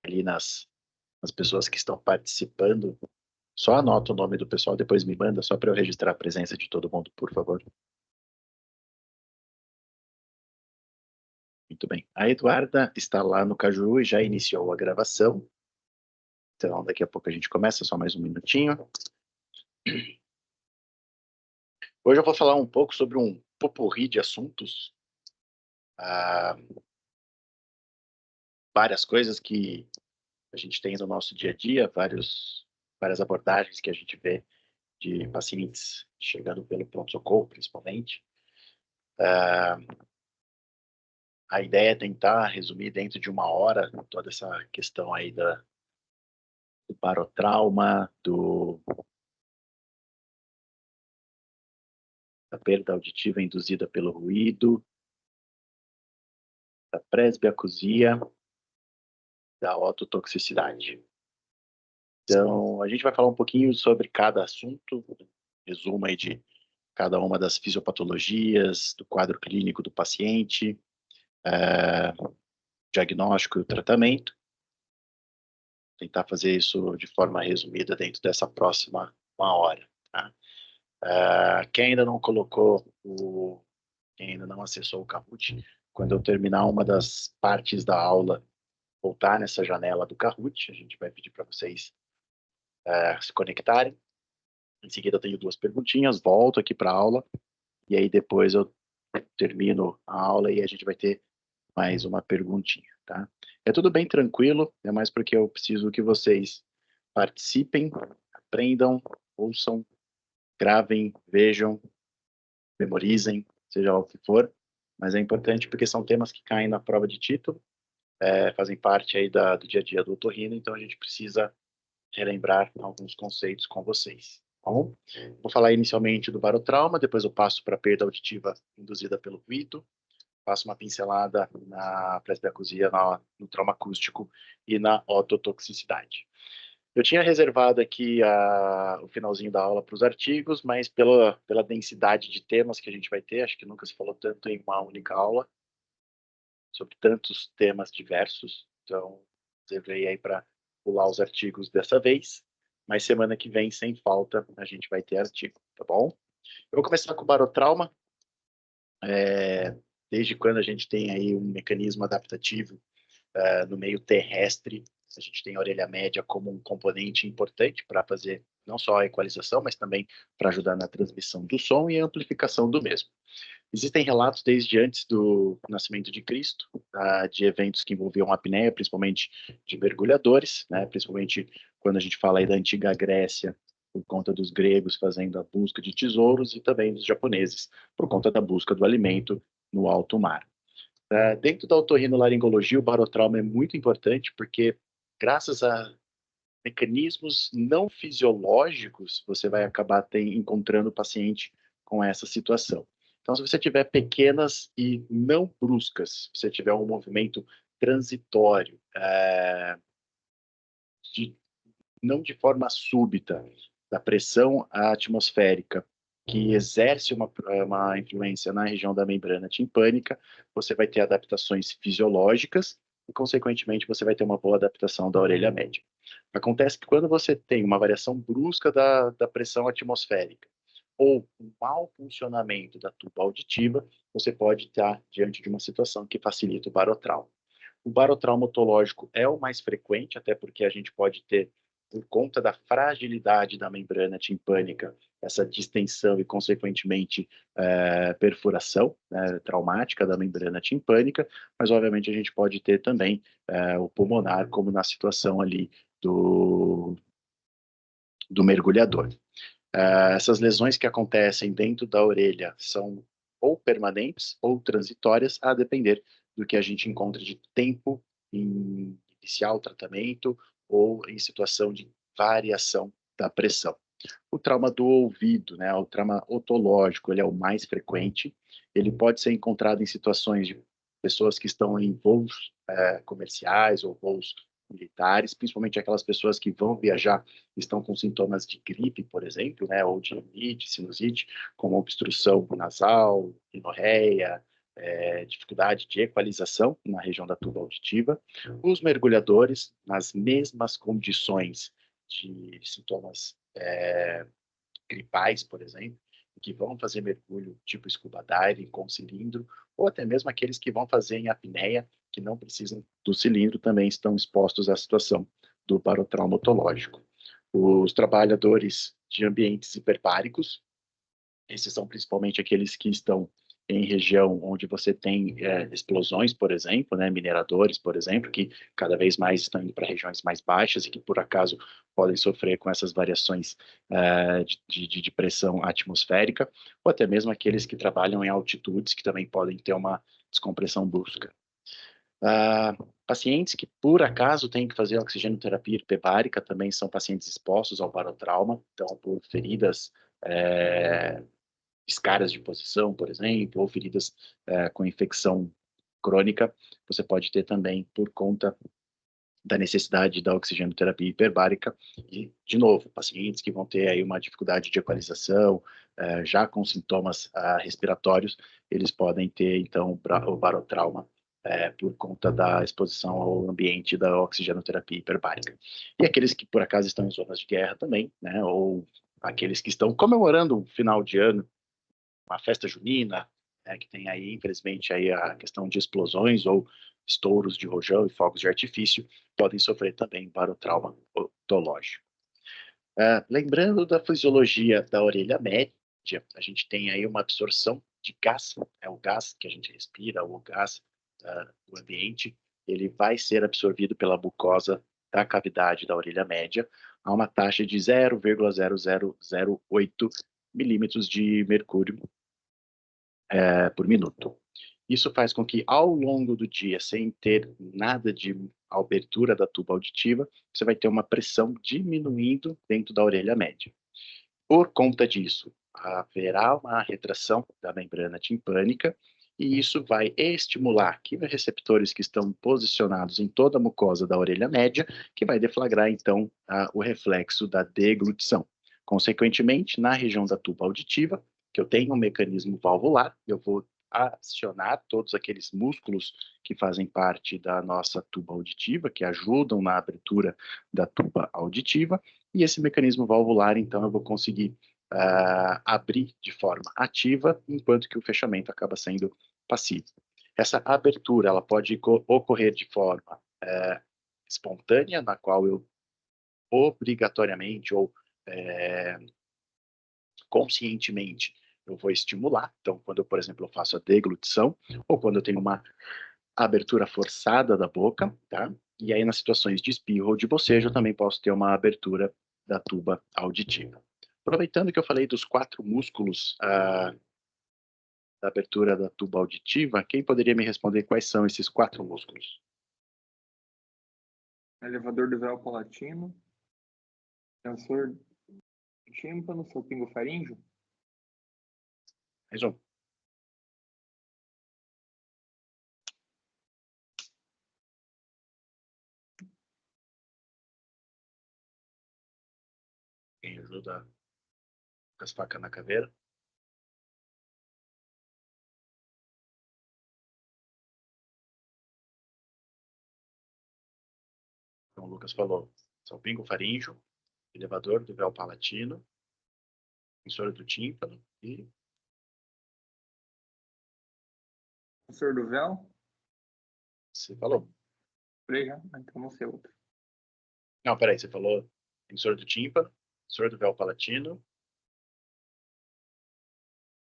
ali nas pessoas que estão participando. Só anota o nome do pessoal, depois me manda, só para eu registrar a presença de todo mundo, por favor. Muito bem. A Eduarda está lá no Caju e já iniciou a gravação. Então, daqui a pouco a gente começa, só mais um minutinho. Hoje eu vou falar um pouco sobre um popurrí de assuntos. Ah, várias coisas que a gente tem no nosso dia a dia, várias abordagens que a gente vê de pacientes chegando pelo pronto-socorro, principalmente. Ah, a ideia é tentar resumir dentro de uma hora toda essa questão aí do barotrauma, da perda auditiva induzida pelo ruído, da presbiacusia, da ototoxicidade. Então, a gente vai falar um pouquinho sobre cada assunto, resumo aí de cada uma das fisiopatologias, do quadro clínico do paciente, diagnóstico e o tratamento. Tentar fazer isso de forma resumida dentro dessa próxima uma hora. Tá? Quem ainda não quem ainda não acessou o Kahoot, quando eu terminar uma das partes da aula, voltar nessa janela do Kahoot, a gente vai pedir para vocês se conectarem. Em seguida eu tenho duas perguntinhas, volto aqui para a aula, e aí depois eu termino a aula e a gente vai ter mais uma perguntinha, tá? É tudo bem tranquilo, é mais porque eu preciso que vocês participem, aprendam, ouçam, gravem, vejam, memorizem, seja lá o que for, mas é importante porque são temas que caem na prova de título, fazem parte aí do dia a dia do otorrino, então a gente precisa relembrar alguns conceitos com vocês. Tá bom? Vou falar inicialmente do barotrauma, depois eu passo para a perda auditiva induzida pelo ruído, faço uma pincelada na presbiacusia, no trauma acústico e na ototoxicidade. Eu tinha reservado aqui o finalzinho da aula para os artigos, mas pela densidade de temas que a gente vai ter, acho que nunca se falou tanto em uma única aula, sobre tantos temas diversos, então reservei aí para pular os artigos dessa vez, mas semana que vem, sem falta, a gente vai ter artigo, tá bom? Eu vou começar com o barotrauma. Desde quando a gente tem aí um mecanismo adaptativo no meio terrestre, a gente tem a orelha média como um componente importante para fazer não só a equalização, mas também para ajudar na transmissão do som e a amplificação do mesmo. Existem relatos desde antes do nascimento de Cristo, de eventos que envolviam apneia, principalmente de mergulhadores, né, principalmente quando a gente fala aí da antiga Grécia, por conta dos gregos fazendo a busca de tesouros e também dos japoneses, por conta da busca do alimento no alto mar. Dentro da otorrinolaringologia, o barotrauma é muito importante porque, graças a mecanismos não fisiológicos, você vai acabar encontrando o paciente com essa situação. Então, se você tiver pequenas e não bruscas, se você tiver um movimento transitório, de, não de forma súbita, da pressão atmosférica, que exerce uma influência na região da membrana timpânica, você vai ter adaptações fisiológicas e, consequentemente, você vai ter uma boa adaptação da orelha média. Acontece que quando você tem uma variação brusca da pressão atmosférica ou um mau funcionamento da tuba auditiva, você pode estar diante de uma situação que facilita o barotrauma. O barotrauma otológico é o mais frequente, até porque a gente pode ter, por conta da fragilidade da membrana timpânica, essa distensão e, consequentemente, perfuração, né, traumática da membrana timpânica, mas, obviamente, a gente pode ter também o pulmonar, como na situação ali do mergulhador. Essas lesões que acontecem dentro da orelha são ou permanentes ou transitórias, a depender do que a gente encontra de tempo em iniciar o tratamento ou em situação de variação da pressão. O trauma do ouvido, né, o trauma otológico, ele é o mais frequente. Ele pode ser encontrado em situações de pessoas que estão em voos comerciais ou voos militares, principalmente aquelas pessoas que vão viajar estão com sintomas de gripe, por exemplo, né, ou de rinite, sinusite, como obstrução nasal, rinorreia, dificuldade de equalização na região da tuba auditiva. Os mergulhadores, nas mesmas condições de sintomas gripais, por exemplo, que vão fazer mergulho tipo scuba diving com cilindro, ou até mesmo aqueles que vão fazer em apneia, que não precisam do cilindro, também estão expostos à situação do barotrauma otológico. Os trabalhadores de ambientes hiperbáricos, esses são principalmente aqueles que estão em região onde você tem explosões, por exemplo, né, mineradores, por exemplo, que cada vez mais estão indo para regiões mais baixas e que, por acaso, podem sofrer com essas variações de pressão atmosférica, ou até mesmo aqueles que trabalham em altitudes, que também podem ter uma descompressão brusca. Pacientes que, por acaso, têm que fazer oxigenoterapia hiperbárica também são pacientes expostos ao barotrauma, então, por feridas escaras de posição, por exemplo, ou feridas com infecção crônica, você pode ter também por conta da necessidade da oxigenoterapia hiperbárica e, de novo, pacientes que vão ter aí uma dificuldade de equalização, já com sintomas respiratórios, eles podem ter, então, o barotrauma por conta da exposição ao ambiente da oxigenoterapia hiperbárica. E aqueles que, por acaso, estão em zonas de guerra também, né, ou aqueles que estão comemorando o final de ano, uma festa junina, que tem aí, infelizmente, aí a questão de explosões ou estouros de rojão e fogos de artifício, podem sofrer também barotrauma otológico. Lembrando da fisiologia da orelha média, a gente tem aí uma absorção de gás, o gás que a gente respira, o gás do ambiente, ele vai ser absorvido pela mucosa da cavidade da orelha média a uma taxa de 0,0008 milímetros de mercúrio por minuto. Isso faz com que, ao longo do dia, sem ter nada de abertura da tuba auditiva, você vai ter uma pressão diminuindo dentro da orelha média. Por conta disso, haverá uma retração da membrana timpânica e isso vai estimular quimioreceptores que estão posicionados em toda a mucosa da orelha média, que vai deflagrar, então, o reflexo da deglutição. Consequentemente, na região da tuba auditiva, que eu tenho um mecanismo valvular, eu vou acionar todos aqueles músculos que fazem parte da nossa tuba auditiva, que ajudam na abertura da tuba auditiva, e esse mecanismo valvular, então, eu vou conseguir abrir de forma ativa, enquanto que o fechamento acaba sendo passivo. Essa abertura, ela pode ocorrer de forma espontânea, na qual eu obrigatoriamente ou conscientemente eu vou estimular. Então, quando eu, por exemplo, eu faço a deglutição, ou quando eu tenho uma abertura forçada da boca, tá? E aí, nas situações de espirro ou de bocejo, eu também posso ter uma abertura da tuba auditiva. Aproveitando que eu falei dos 4 músculos da abertura da tuba auditiva, quem poderia me responder quais são esses 4 músculos? Elevador do véu palatino, tensor tímpano, salpingo-faríngeo. Mais um. Quem ajuda com as facas na caveira? Então, o Lucas falou salpingo-faríngeo, elevador do véu palatino, tensor do tímpano e... Tensor do véu. Você falou? Falei já, então não sei outro. Não, peraí, você falou tensor do tímpano, tensor do véu palatino,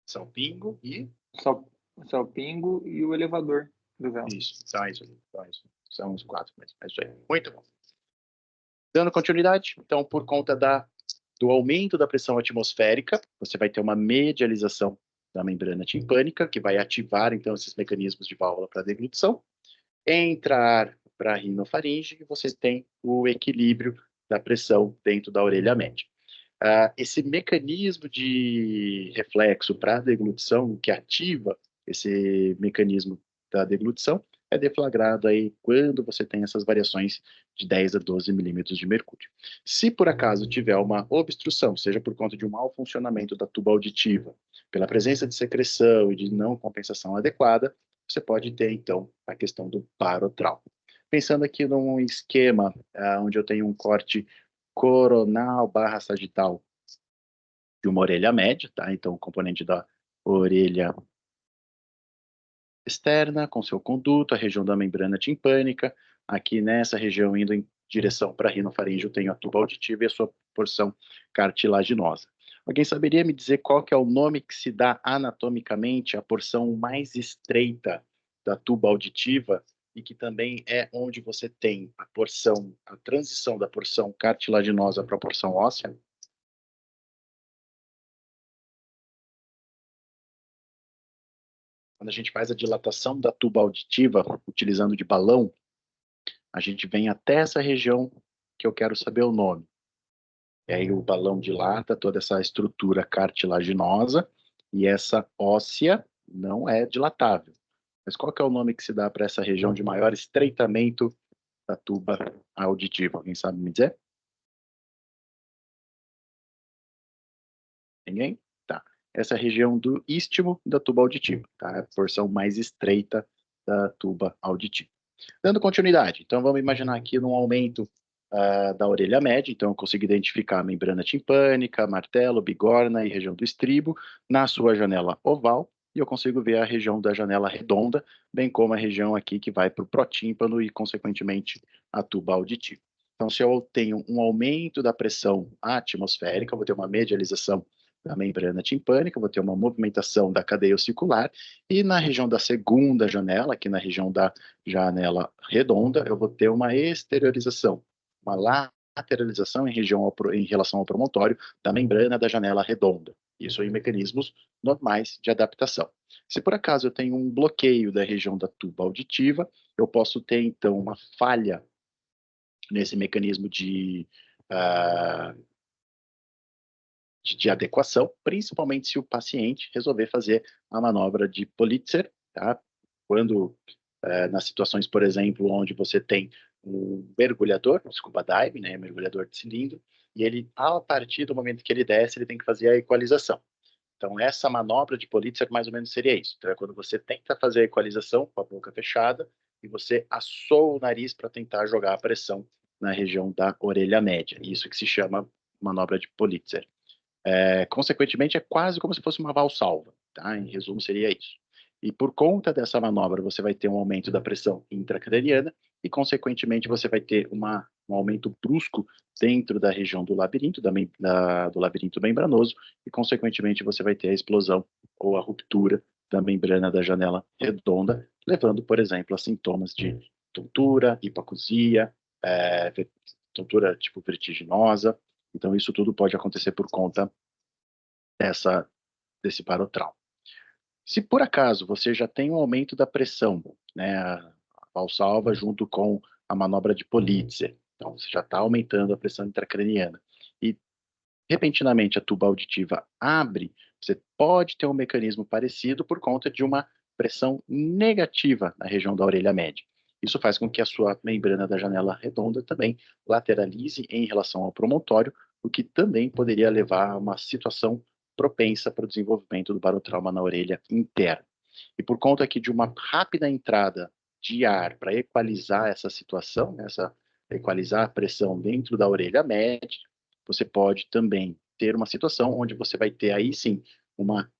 salpingo e... Salpingo e o elevador do véu. Isso, são os 4 mesmo. É isso aí. Muito bom. Dando continuidade, então, por conta do aumento da pressão atmosférica, você vai ter uma medialização da membrana timpânica, que vai ativar, então, esses mecanismos de válvula para deglutição. Entrar para a rinofaringe, e você tem o equilíbrio da pressão dentro da orelha média. Esse mecanismo de reflexo para a deglutição, que ativa esse mecanismo da deglutição, é deflagrado aí quando você tem essas variações de 10 a 12 milímetros de mercúrio. Se por acaso tiver uma obstrução, seja por conta de um mau funcionamento da tuba auditiva, pela presença de secreção e de não compensação adequada, você pode ter, então, a questão do barotrauma. Pensando aqui num esquema onde eu tenho um corte coronal barra sagital de uma orelha média, tá? Então, o componente da orelha externa, com seu conduto, a região da membrana timpânica, aqui nessa região indo em direção para a rinofaringe, eu tenho a tuba auditiva e a sua porção cartilaginosa. Alguém saberia me dizer qual que é o nome que se dá anatomicamente à porção mais estreita da tuba auditiva e que também é onde você tem a porção, a transição da porção cartilaginosa para a porção óssea? Quando a gente faz a dilatação da tuba auditiva, utilizando de balão, a gente vem até essa região que eu quero saber o nome. E aí o balão dilata toda essa estrutura cartilaginosa e essa óssea não é dilatável. Mas qual que é o nome que se dá para essa região de maior estreitamento da tuba auditiva? Alguém sabe me dizer? Ninguém? Tá. Essa é a região do istmo da tuba auditiva, tá? A porção mais estreita da tuba auditiva. Dando continuidade, então vamos imaginar aqui num aumento da orelha média, então eu consigo identificar a membrana timpânica, martelo, bigorna e região do estribo na sua janela oval, e eu consigo ver a região da janela redonda, bem como a região aqui que vai para o protímpano e, consequentemente, a tuba auditiva. Então, se eu tenho um aumento da pressão atmosférica, eu vou ter uma medialização da membrana timpânica, vou ter uma movimentação da cadeia ossicular, e na região da segunda janela, aqui na região da janela redonda, eu vou ter uma exteriorização, uma lateralização em relação ao promontório da membrana da janela redonda. Isso em mecanismos normais de adaptação. Se por acaso eu tenho um bloqueio da região da tuba auditiva, eu posso ter então uma falha nesse mecanismo uh, de adequação, principalmente se o paciente resolver fazer a manobra de Politzer, tá? Quando, nas situações, por exemplo, onde você tem um mergulhador, um scuba dive, né, mergulhador de cilindro, e ele, a partir do momento que ele desce, ele tem que fazer a equalização. Então, essa manobra de Politzer mais ou menos seria isso. Então, é quando você tenta fazer a equalização com a boca fechada e você assou o nariz para tentar jogar a pressão na região da orelha média. Isso que se chama manobra de Politzer. Consequentemente, é quase como se fosse uma valsalva, tá? Em resumo, seria isso. E por conta dessa manobra, você vai ter um aumento da pressão intracraniana e, consequentemente, você vai ter um aumento brusco dentro da região do labirinto, do labirinto membranoso, e, consequentemente, você vai ter a explosão ou a ruptura da membrana da janela redonda, levando, por exemplo, a sintomas de tontura, hipoacusia, tontura tipo vertiginosa. Então, isso tudo pode acontecer por conta desse barotrauma. Se por acaso você já tem um aumento da pressão, né, a valsalva junto com a manobra de Politzer, então você já está aumentando a pressão intracraniana, e repentinamente a tuba auditiva abre, você pode ter um mecanismo parecido por conta de uma pressão negativa na região da orelha média. Isso faz com que a sua membrana da janela redonda também lateralize em relação ao promontório, o que também poderia levar a uma situação propensa para o desenvolvimento do barotrauma na orelha interna. E por conta aqui de uma rápida entrada de ar para equalizar essa situação, equalizar a pressão dentro da orelha média, você pode também ter uma situação onde você vai ter aí sim uma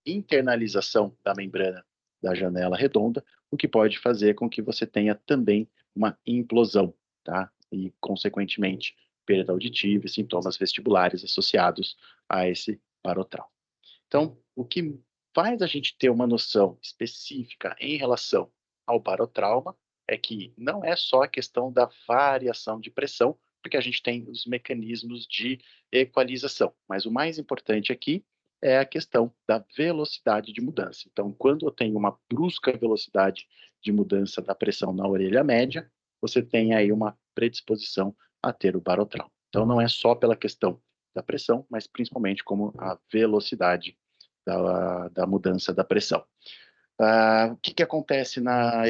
internalização da membrana da janela redonda, o que pode fazer com que você tenha também uma implosão, tá? E, consequentemente, perda auditiva e sintomas vestibulares associados a esse barotrauma. Então, o que faz a gente ter uma noção específica em relação ao barotrauma é que não é só a questão da variação de pressão, porque a gente tem os mecanismos de equalização, mas o mais importante aqui é a questão da velocidade de mudança. Então, quando eu tenho uma brusca velocidade de mudança da pressão na orelha média, você tem aí uma predisposição a ter o barotrauma. Então, não é só pela questão da pressão, mas principalmente como a velocidade da mudança da pressão. O que acontece na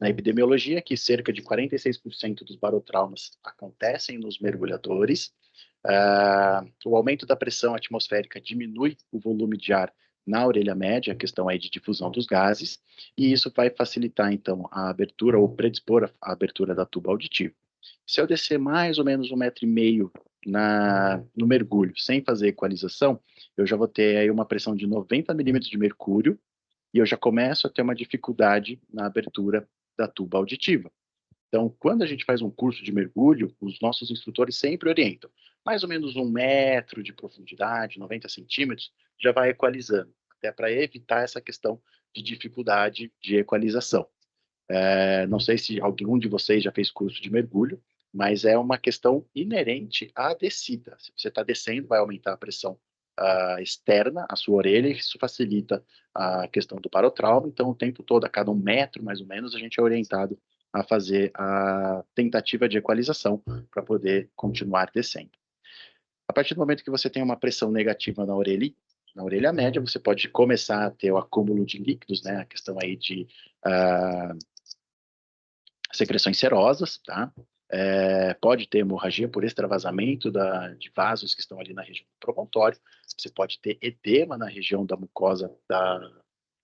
epidemiologia é que cerca de 46% dos barotraumas acontecem nos mergulhadores. O aumento da pressão atmosférica diminui o volume de ar na orelha média, a questão aí de difusão dos gases, e isso vai facilitar, então, a abertura ou predispor a abertura da tuba auditiva. Se eu descer mais ou menos 1,5 m no mergulho, sem fazer equalização, eu já vou ter aí uma pressão de 90 milímetros de mercúrio, e eu já começo a ter uma dificuldade na abertura da tuba auditiva. Então, quando a gente faz um curso de mergulho, os nossos instrutores sempre orientam. Mais ou menos 1 m de profundidade, 90 centímetros, já vai equalizando, até para evitar essa questão de dificuldade de equalização. Não sei se algum de vocês já fez curso de mergulho, mas é uma questão inerente à descida. Se você está descendo, vai aumentar a pressão externa à sua orelha, e isso facilita a questão do barotrauma. Então, o tempo todo, a cada 1 m, mais ou menos, a gente é orientado a fazer a tentativa de equalização para poder continuar descendo. A partir do momento que você tem uma pressão negativa na orelha média, você pode começar a ter o acúmulo de líquidos, né? A questão aí de secreções serosas, tá? Pode ter hemorragia por extravasamento de vasos que estão ali na região do promontório. Você pode ter edema na região da mucosa da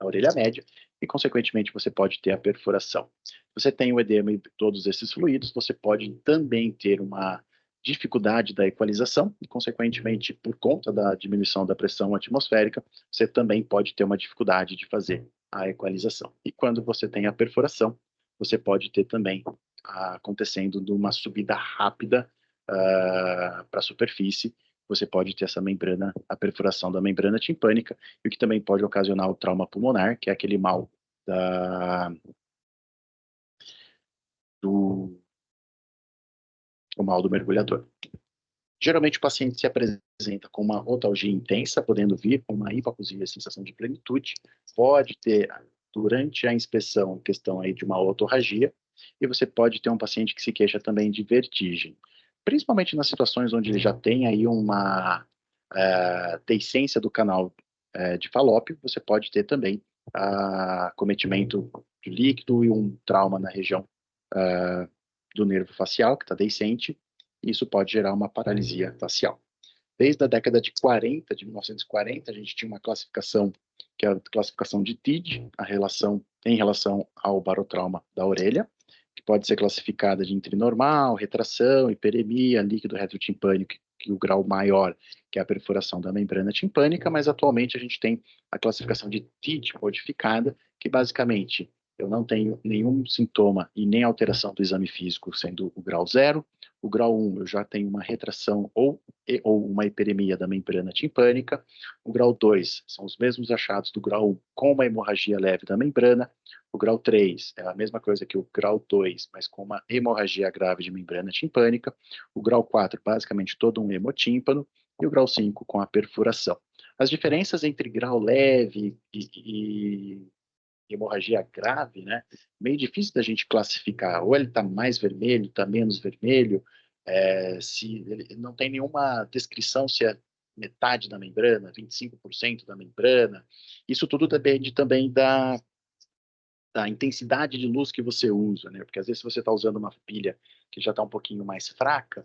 orelha média e, consequentemente, você pode ter a perfuração. Você tem o edema e todos esses fluidos, você pode também ter uma dificuldade da equalização e, consequentemente, por conta da diminuição da pressão atmosférica, você também pode ter uma dificuldade de fazer a equalização. E quando você tem a perfuração, você pode ter também acontecendo numa subida rápida para a superfície, você pode ter essa membrana, a perfuração da membrana timpânica, e o que também pode ocasionar o trauma pulmonar, que é aquele mal o mal do mergulhador. Geralmente o paciente se apresenta com uma otalgia intensa, podendo vir com uma hipoacusia e sensação de plenitude, pode ter, durante a inspeção, questão aí de uma otorragia, e você pode ter um paciente que se queixa também de vertigem, principalmente nas situações onde ele já tem aí uma deiscência do canal de Falópio, você pode ter também acometimento de líquido e um trauma na região do nervo facial, que está deiscente, e isso pode gerar uma paralisia facial. Desde a década de 1940, a gente tinha uma classificação, que é a classificação de TID, em relação ao barotrauma da orelha, que pode ser classificada de entre normal, retração, hiperemia, líquido retrotimpânico, que o grau maior, que é a perfuração da membrana timpânica, mas atualmente a gente tem a classificação de TID modificada, que basicamente eu não tenho nenhum sintoma e nem alteração do exame físico, sendo o grau 0. O grau 1, eu já tenho uma retração ou uma hiperemia da membrana timpânica. O grau 2 são os mesmos achados do grau 1, com uma hemorragia leve da membrana. O grau 3 é a mesma coisa que o grau 2, mas com uma hemorragia grave de membrana timpânica. O grau 4, basicamente todo um hemotímpano. E o grau 5, com a perfuração. As diferenças entre grau leve e hemorragia grave, né? Meio difícil da gente classificar. Ou ele está mais vermelho, está menos vermelho, se ele não tem nenhuma descrição se é metade da membrana, 25% da membrana. Isso tudo depende também da intensidade de luz que você usa, né? Porque às vezes se você está usando uma pilha que já está um pouquinho mais fraca,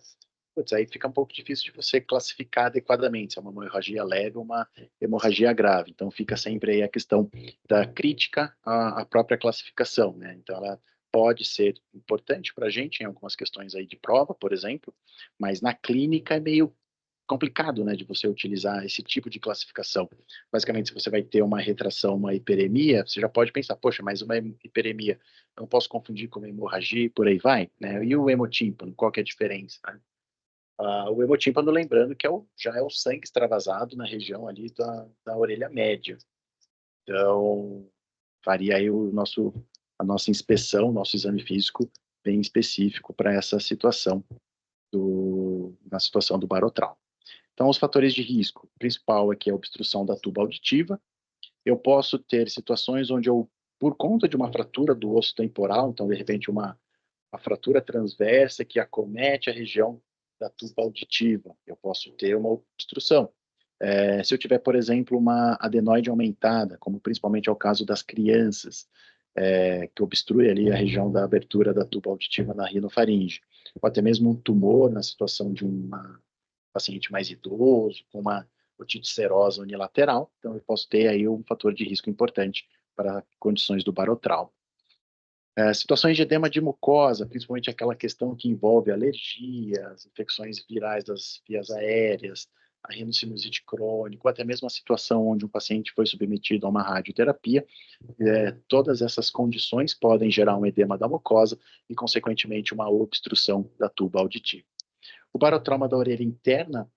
putz, aí fica um pouco difícil de você classificar adequadamente se é uma hemorragia leve ou uma hemorragia grave. Então fica sempre aí a questão da crítica à própria classificação, né? Então ela pode ser importante para a gente em algumas questões aí de prova, por exemplo, mas na clínica é meio complicado, né, de você utilizar esse tipo de classificação. Basicamente, se você vai ter uma retração, uma hiperemia, você já pode pensar, poxa, mas uma hiperemia, eu não posso confundir com uma hemorragia e por aí vai, né? E o hemotímpano, qual que é a diferença, né? O hemotímpano, lembrando que já é o sangue extravasado na região ali da orelha média. Então, faria aí a nossa inspeção, nosso exame físico bem específico para essa situação, na situação do barotrauma. Então, os fatores de risco, o principal aqui é a obstrução da tuba auditiva. Eu posso ter situações onde por conta de uma fratura do osso temporal, então, de repente, uma fratura transversa que acomete a região da tuba auditiva, eu posso ter uma obstrução. Se eu tiver, por exemplo, uma adenoide aumentada, como principalmente é o caso das crianças, que obstrui ali a região da abertura da tuba auditiva na rinofaringe, ou até mesmo um tumor na situação de um paciente mais idoso, com uma otite serosa unilateral, então eu posso ter aí um fator de risco importante para condições do barotrauma. Situações de edema de mucosa, principalmente aquela questão que envolve alergias, infecções virais das vias aéreas, a rinocinusite crônica, ou até mesmo a situação onde um paciente foi submetido a uma radioterapia, todas essas condições podem gerar um edema da mucosa e, consequentemente, uma obstrução da tuba auditiva. O barotrauma da orelha interna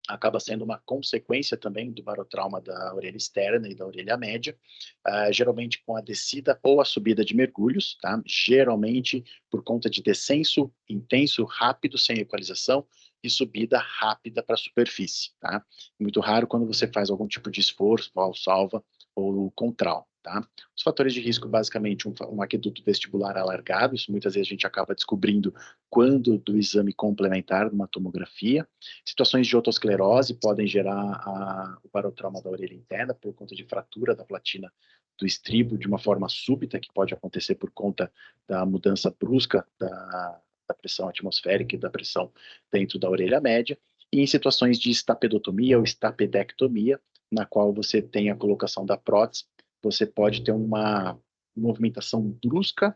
acaba sendo uma consequência também do barotrauma da orelha externa e da orelha média, geralmente com a descida ou a subida de mergulhos, tá? Geralmente por conta de descenso intenso, rápido, sem equalização, e subida rápida para a superfície, tá? Muito raro quando você faz algum tipo de esforço, valsalva ou contral, tá? Os fatores de risco, basicamente, um aqueduto vestibular alargado, isso muitas vezes a gente acaba descobrindo quando do exame complementar de uma tomografia. Situações de otosclerose podem gerar o barotrauma da orelha interna por conta de fratura da platina do estribo de uma forma súbita, que pode acontecer por conta da mudança brusca da pressão atmosférica e da pressão dentro da orelha média, e em situações de estapedotomia ou estapedectomia, na qual você tem a colocação da prótese, você pode ter uma movimentação brusca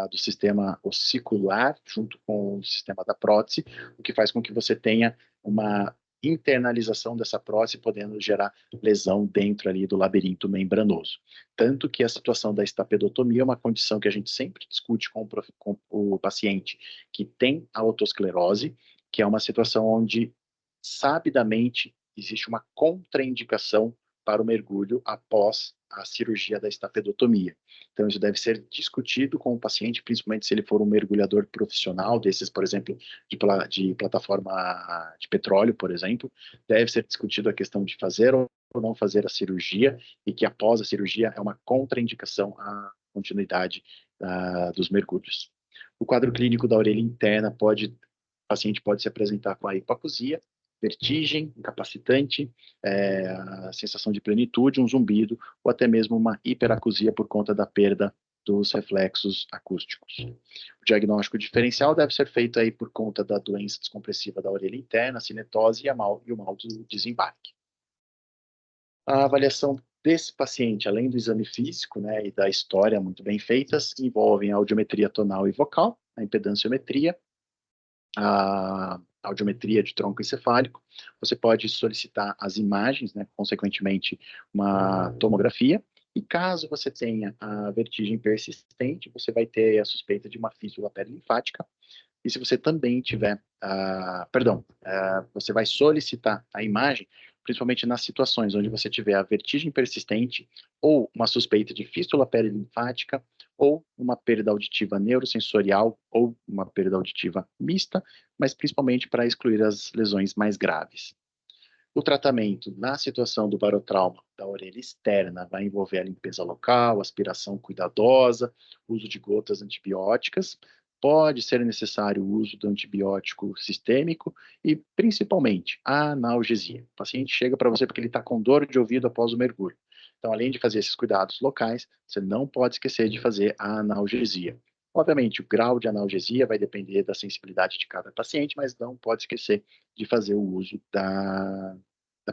do sistema ossicular junto com o sistema da prótese, o que faz com que você tenha uma internalização dessa prótese, podendo gerar lesão dentro ali do labirinto membranoso. Tanto que a situação da estapedotomia é uma condição que a gente sempre discute com o paciente que tem a otosclerose, que é uma situação onde, sabidamente, existe uma contraindicação para o mergulho após a cirurgia da estapedotomia. Então, isso deve ser discutido com o paciente, principalmente se ele for um mergulhador profissional, desses, por exemplo, de plataforma de petróleo, por exemplo, deve ser discutido a questão de fazer ou não fazer a cirurgia, e que após a cirurgia é uma contraindicação à continuidade dos mergulhos. O quadro clínico da orelha interna o paciente pode se apresentar com a hipoacusia, vertigem, incapacitante, a sensação de plenitude, um zumbido, ou até mesmo uma hiperacusia por conta da perda dos reflexos acústicos. O diagnóstico diferencial deve ser feito aí por conta da doença descompressiva da orelha interna, a cinetose e o mal do desembarque. A avaliação desse paciente, além do exame físico, né, e da história muito bem feitas, envolvem a audiometria tonal e vocal, a impedanciometria, a audiometria de tronco encefálico. Você pode solicitar as imagens, né, consequentemente uma tomografia, e caso você tenha a vertigem persistente, você vai ter a suspeita de uma fístula perilinfática. E se você também tiver, você vai solicitar a imagem, principalmente nas situações onde você tiver a vertigem persistente ou uma suspeita de fístula perilinfática ou uma perda auditiva neurosensorial ou uma perda auditiva mista, mas principalmente para excluir as lesões mais graves. O tratamento na situação do barotrauma da orelha externa vai envolver a limpeza local, aspiração cuidadosa, uso de gotas antibióticas. Pode ser necessário o uso do antibiótico sistêmico e, principalmente, a analgesia. O paciente chega para você porque ele está com dor de ouvido após o mergulho. Então, além de fazer esses cuidados locais, você não pode esquecer de fazer a analgesia. Obviamente, o grau de analgesia vai depender da sensibilidade de cada paciente, mas não pode esquecer de fazer o uso da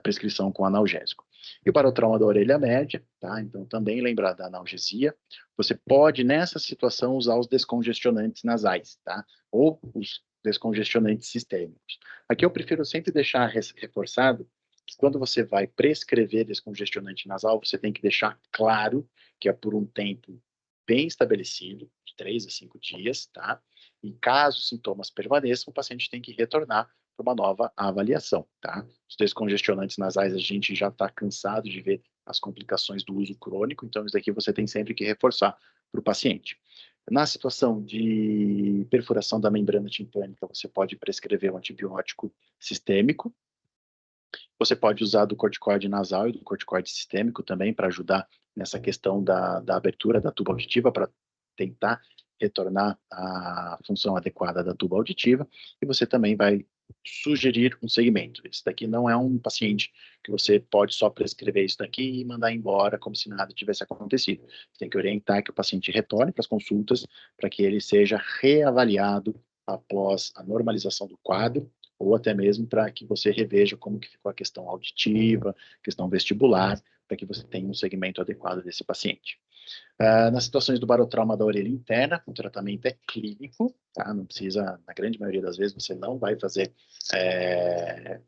prescrição com analgésico. E para o trauma da orelha média, tá? Então também lembrar da analgesia. Você pode, nessa situação, usar os descongestionantes nasais, tá? Ou os descongestionantes sistêmicos. Aqui eu prefiro sempre deixar reforçado que quando você vai prescrever descongestionante nasal, você tem que deixar claro que é por um tempo bem estabelecido, de 3 a 5 dias, tá? E caso os sintomas permaneçam, o paciente tem que retornar para uma nova avaliação, tá? Os descongestionantes nasais, a gente já está cansado de ver as complicações do uso crônico, então isso daqui você tem sempre que reforçar para o paciente. Na situação de perfuração da membrana timpânica, você pode prescrever um antibiótico sistêmico, você pode usar do corticoide nasal e do corticoide sistêmico também para ajudar nessa questão da abertura da tuba auditiva, para tentar retornar à função adequada da tuba auditiva, e você também vai sugerir um segmento. Esse daqui não é um paciente que você pode só prescrever isso daqui e mandar embora como se nada tivesse acontecido. Você tem que orientar que o paciente retorne para as consultas para que ele seja reavaliado após a normalização do quadro ou até mesmo para que você reveja como que ficou a questão auditiva, questão vestibular, para que você tenha um segmento adequado desse paciente. Nas situações do barotrauma da orelha interna, o tratamento é clínico, tá? Não precisa, na grande maioria das vezes, você não vai fazer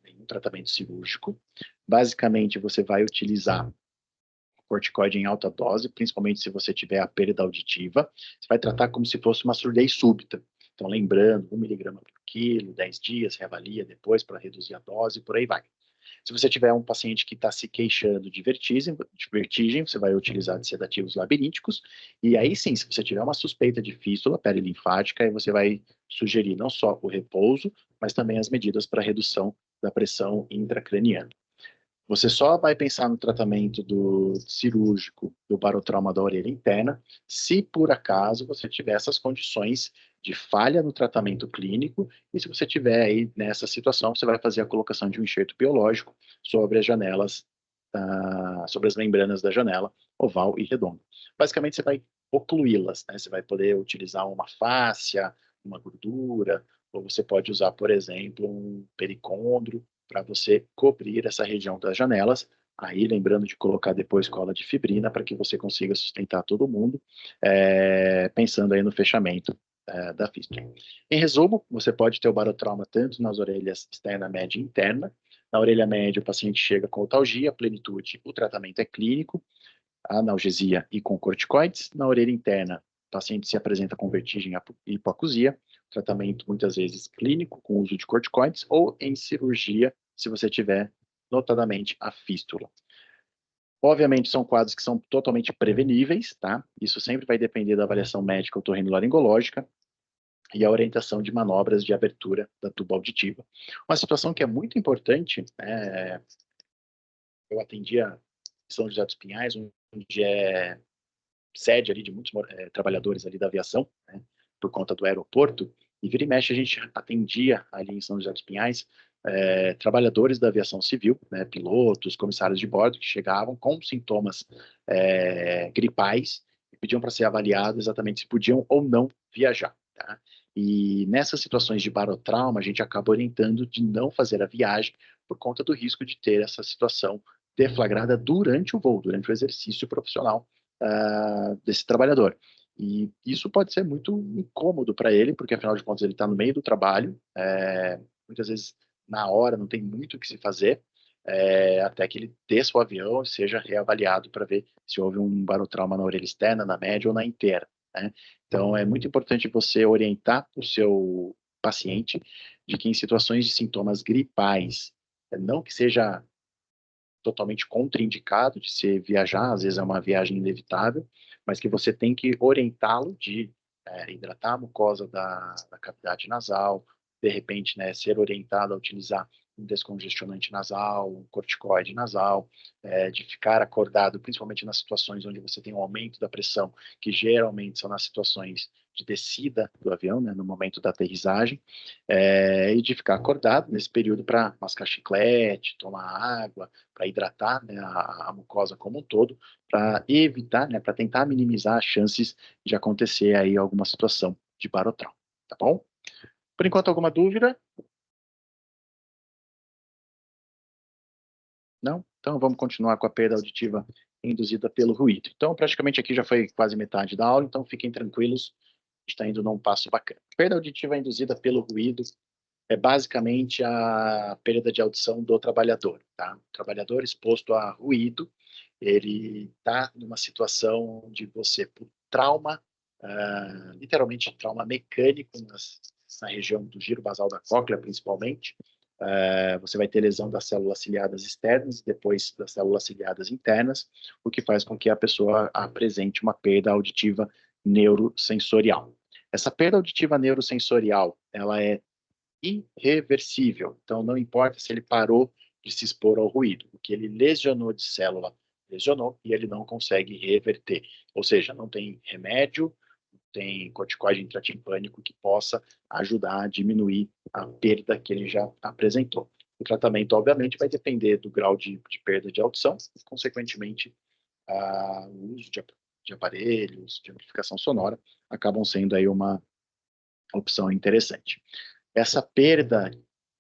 nenhum tratamento cirúrgico. Basicamente, você vai utilizar corticoide em alta dose, principalmente se você tiver a perda auditiva. Você vai tratar como se fosse uma surdez súbita. Então, lembrando, 1 miligrama por quilo, 10 dias, reavalia depois para reduzir a dose, por aí vai. Se você tiver um paciente que está se queixando de vertigem, você vai utilizar de sedativos labirínticos, e aí sim, se você tiver uma suspeita de fístula perilinfática, aí você vai sugerir não só o repouso, mas também as medidas para redução da pressão intracraniana. Você só vai pensar no tratamento do cirúrgico do barotrauma da orelha interna se por acaso você tiver essas condições de falha no tratamento clínico e se você tiver aí nessa situação, você vai fazer a colocação de um enxerto biológico sobre as janelas, sobre as membranas da janela oval e redonda. Basicamente, você vai ocluí-las, né? Você vai poder utilizar uma fáscia, uma gordura, ou você pode usar, por exemplo, um pericôndrio para você cobrir essa região das janelas. Aí, lembrando de colocar depois cola de fibrina para que você consiga sustentar todo mundo, pensando aí no fechamento da fístula. Em resumo, você pode ter o barotrauma tanto nas orelhas externa, média e interna. Na orelha média, o paciente chega com otalgia, plenitude, o tratamento é clínico, analgesia e com corticoides. Na orelha interna, o paciente se apresenta com vertigem e hipoacusia, tratamento muitas vezes clínico, com uso de corticoides, ou em cirurgia, se você tiver notadamente a fístula. Obviamente, são quadros que são totalmente preveníveis, tá? Isso sempre vai depender da avaliação médica otorrinolaringológica e a orientação de manobras de abertura da tuba auditiva. Uma situação que é muito importante, eu atendia em São José dos Pinhais, onde é sede ali de muitos trabalhadores ali da aviação, né, por conta do aeroporto, e vira e mexe a gente atendia ali em São José dos Pinhais trabalhadores da aviação civil, né, pilotos, comissários de bordo, que chegavam com sintomas gripais e pediam para ser avaliado exatamente se podiam ou não viajar. Tá? E nessas situações de barotrauma, a gente acaba orientando de não fazer a viagem por conta do risco de ter essa situação deflagrada durante o voo, durante o exercício profissional desse trabalhador. E isso pode ser muito incômodo para ele, porque afinal de contas ele está no meio do trabalho, muitas vezes na hora não tem muito o que se fazer, até que ele desça o avião e seja reavaliado para ver se houve um barotrauma na orelha externa, na média ou na inteira. Né? Então é muito importante você orientar o seu paciente de que em situações de sintomas gripais, não que seja totalmente contraindicado de se viajar, às vezes é uma viagem inevitável, mas que você tem que orientá-lo de hidratar a mucosa da cavidade nasal, de repente, né, ser orientado a utilizar um descongestionante nasal, um corticoide nasal, de ficar acordado, principalmente nas situações onde você tem um aumento da pressão, que geralmente são nas situações de descida do avião, né, no momento da aterrissagem, e de ficar acordado nesse período para mascar chiclete, tomar água, para hidratar, né, a mucosa como um todo, para evitar, né, para tentar minimizar as chances de acontecer aí alguma situação de barotrauma, tá bom? Por enquanto, alguma dúvida? Não? Então vamos continuar com a perda auditiva induzida pelo ruído. Então, praticamente aqui já foi quase metade da aula, então fiquem tranquilos, está indo num passo bacana. Perda auditiva induzida pelo ruído é basicamente a perda de audição do trabalhador. Tá? O trabalhador exposto a ruído, ele está numa situação de você, por trauma, literalmente trauma mecânico na região do giro basal da cóclea, principalmente, você vai ter lesão das células ciliadas externas e depois das células ciliadas internas, o que faz com que a pessoa apresente uma perda auditiva neurosensorial. Essa perda auditiva neurosensorial, ela é irreversível. Então, não importa se ele parou de se expor ao ruído, o que ele lesionou de célula, lesionou e ele não consegue reverter. Ou seja, não tem remédio, tem corticoide intratimpânico que possa ajudar a diminuir a perda que ele já apresentou. O tratamento, obviamente, vai depender do grau de perda de audição e, consequentemente, o uso de aparelhos, de amplificação sonora, acabam sendo aí uma opção interessante. Essa perda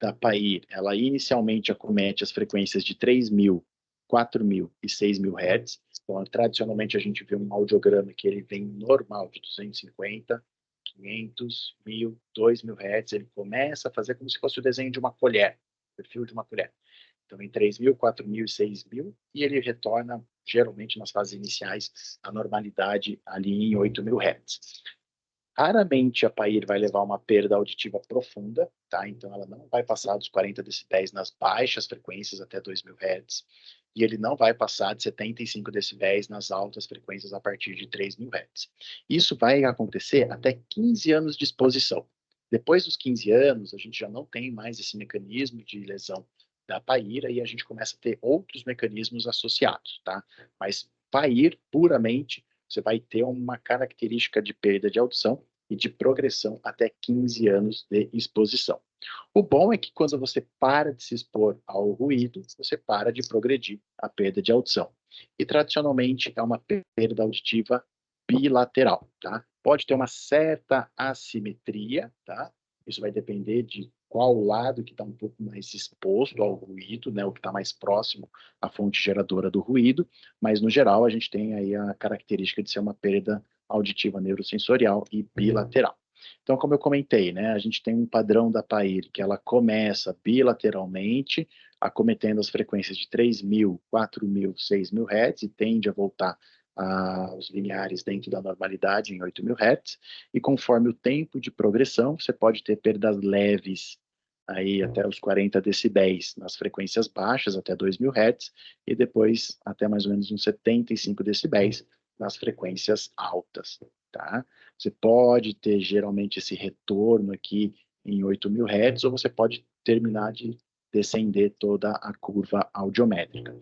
da PAIR, ela inicialmente acomete as frequências de 3.000, 4.000 e 6.000 Hz. Então, tradicionalmente, a gente vê um audiograma que ele vem normal de 250, 500, 1.000, 2.000 Hz. Ele começa a fazer como se fosse o desenho de uma colher, o perfil de uma colher. Então, em 3.000, 4.000 e 6.000, e ele retorna, geralmente, nas fases iniciais, à normalidade ali em 8.000 Hz. Raramente a PAIR vai levar uma perda auditiva profunda, tá? Então ela não vai passar dos 40 decibéis nas baixas frequências até 2.000 Hz, e ele não vai passar de 75 decibéis nas altas frequências a partir de 3.000 Hz. Isso vai acontecer até 15 anos de exposição. Depois dos 15 anos, a gente já não tem mais esse mecanismo de lesão da PAIR e a gente começa a ter outros mecanismos associados, tá? Mas PAIR, puramente, você vai ter uma característica de perda de audição e de progressão até 15 anos de exposição. O bom é que quando você para de se expor ao ruído, você para de progredir a perda de audição. E tradicionalmente é uma perda auditiva bilateral, tá? Pode ter uma certa assimetria, tá? Isso vai depender de qual lado que está um pouco mais exposto ao ruído, né, o que está mais próximo à fonte geradora do ruído, mas no geral a gente tem aí a característica de ser uma perda auditiva neurosensorial e bilateral. Então, como eu comentei, né, a gente tem um padrão da PAIR que ela começa bilateralmente, acometendo as frequências de 3.000, 4.000, 6.000 Hz e tende a voltar aos lineares dentro da normalidade em 8.000 Hz, e conforme o tempo de progressão, você pode ter perdas leves aí até os 40 decibéis nas frequências baixas, até 2.000 Hz, e depois até mais ou menos uns 75 decibéis nas frequências altas, tá? Você pode ter geralmente esse retorno aqui em 8.000 Hz, ou você pode terminar de descender toda a curva audiométrica.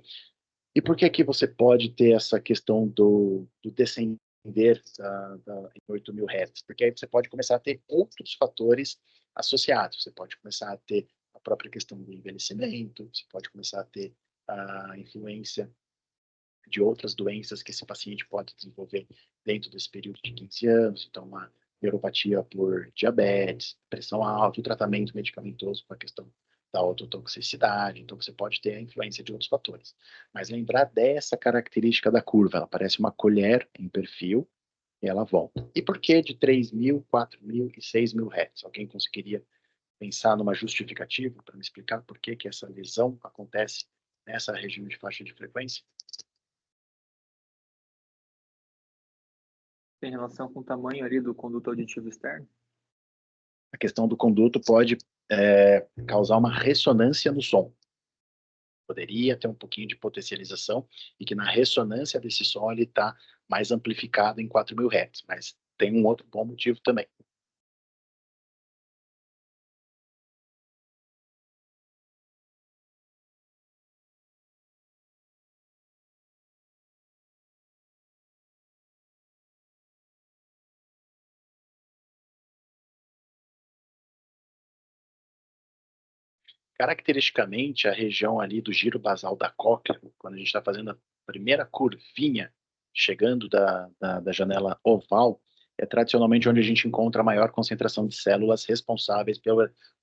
E por que que você pode ter essa questão do descender em 8.000 Hz? Porque aí você pode começar a ter outros fatores associados. Você pode começar a ter a própria questão do envelhecimento, você pode começar a ter a influência de outras doenças que esse paciente pode desenvolver dentro desse período de 15 anos. Então, uma neuropatia por diabetes, pressão alta, o tratamento medicamentoso com a questão da ototoxicidade. Então, você pode ter a influência de outros fatores. Mas lembrar dessa característica da curva, ela parece uma colher em perfil e ela volta. E por que de 3.000, 4.000 e 6.000 Hz? Alguém conseguiria pensar numa justificativa para me explicar por que que essa lesão acontece nessa região de faixa de frequência? Tem relação com o tamanho ali do conduto auditivo externo? A questão do conduto pode causar uma ressonância no som. Poderia ter um pouquinho de potencialização e que na ressonância desse som ele está mais amplificado em 4.000 Hz, mas tem um outro bom motivo também. Caracteristicamente, a região ali do giro basal da cóclea, quando a gente está fazendo a primeira curvinha, chegando da janela oval, é tradicionalmente onde a gente encontra a maior concentração de células responsáveis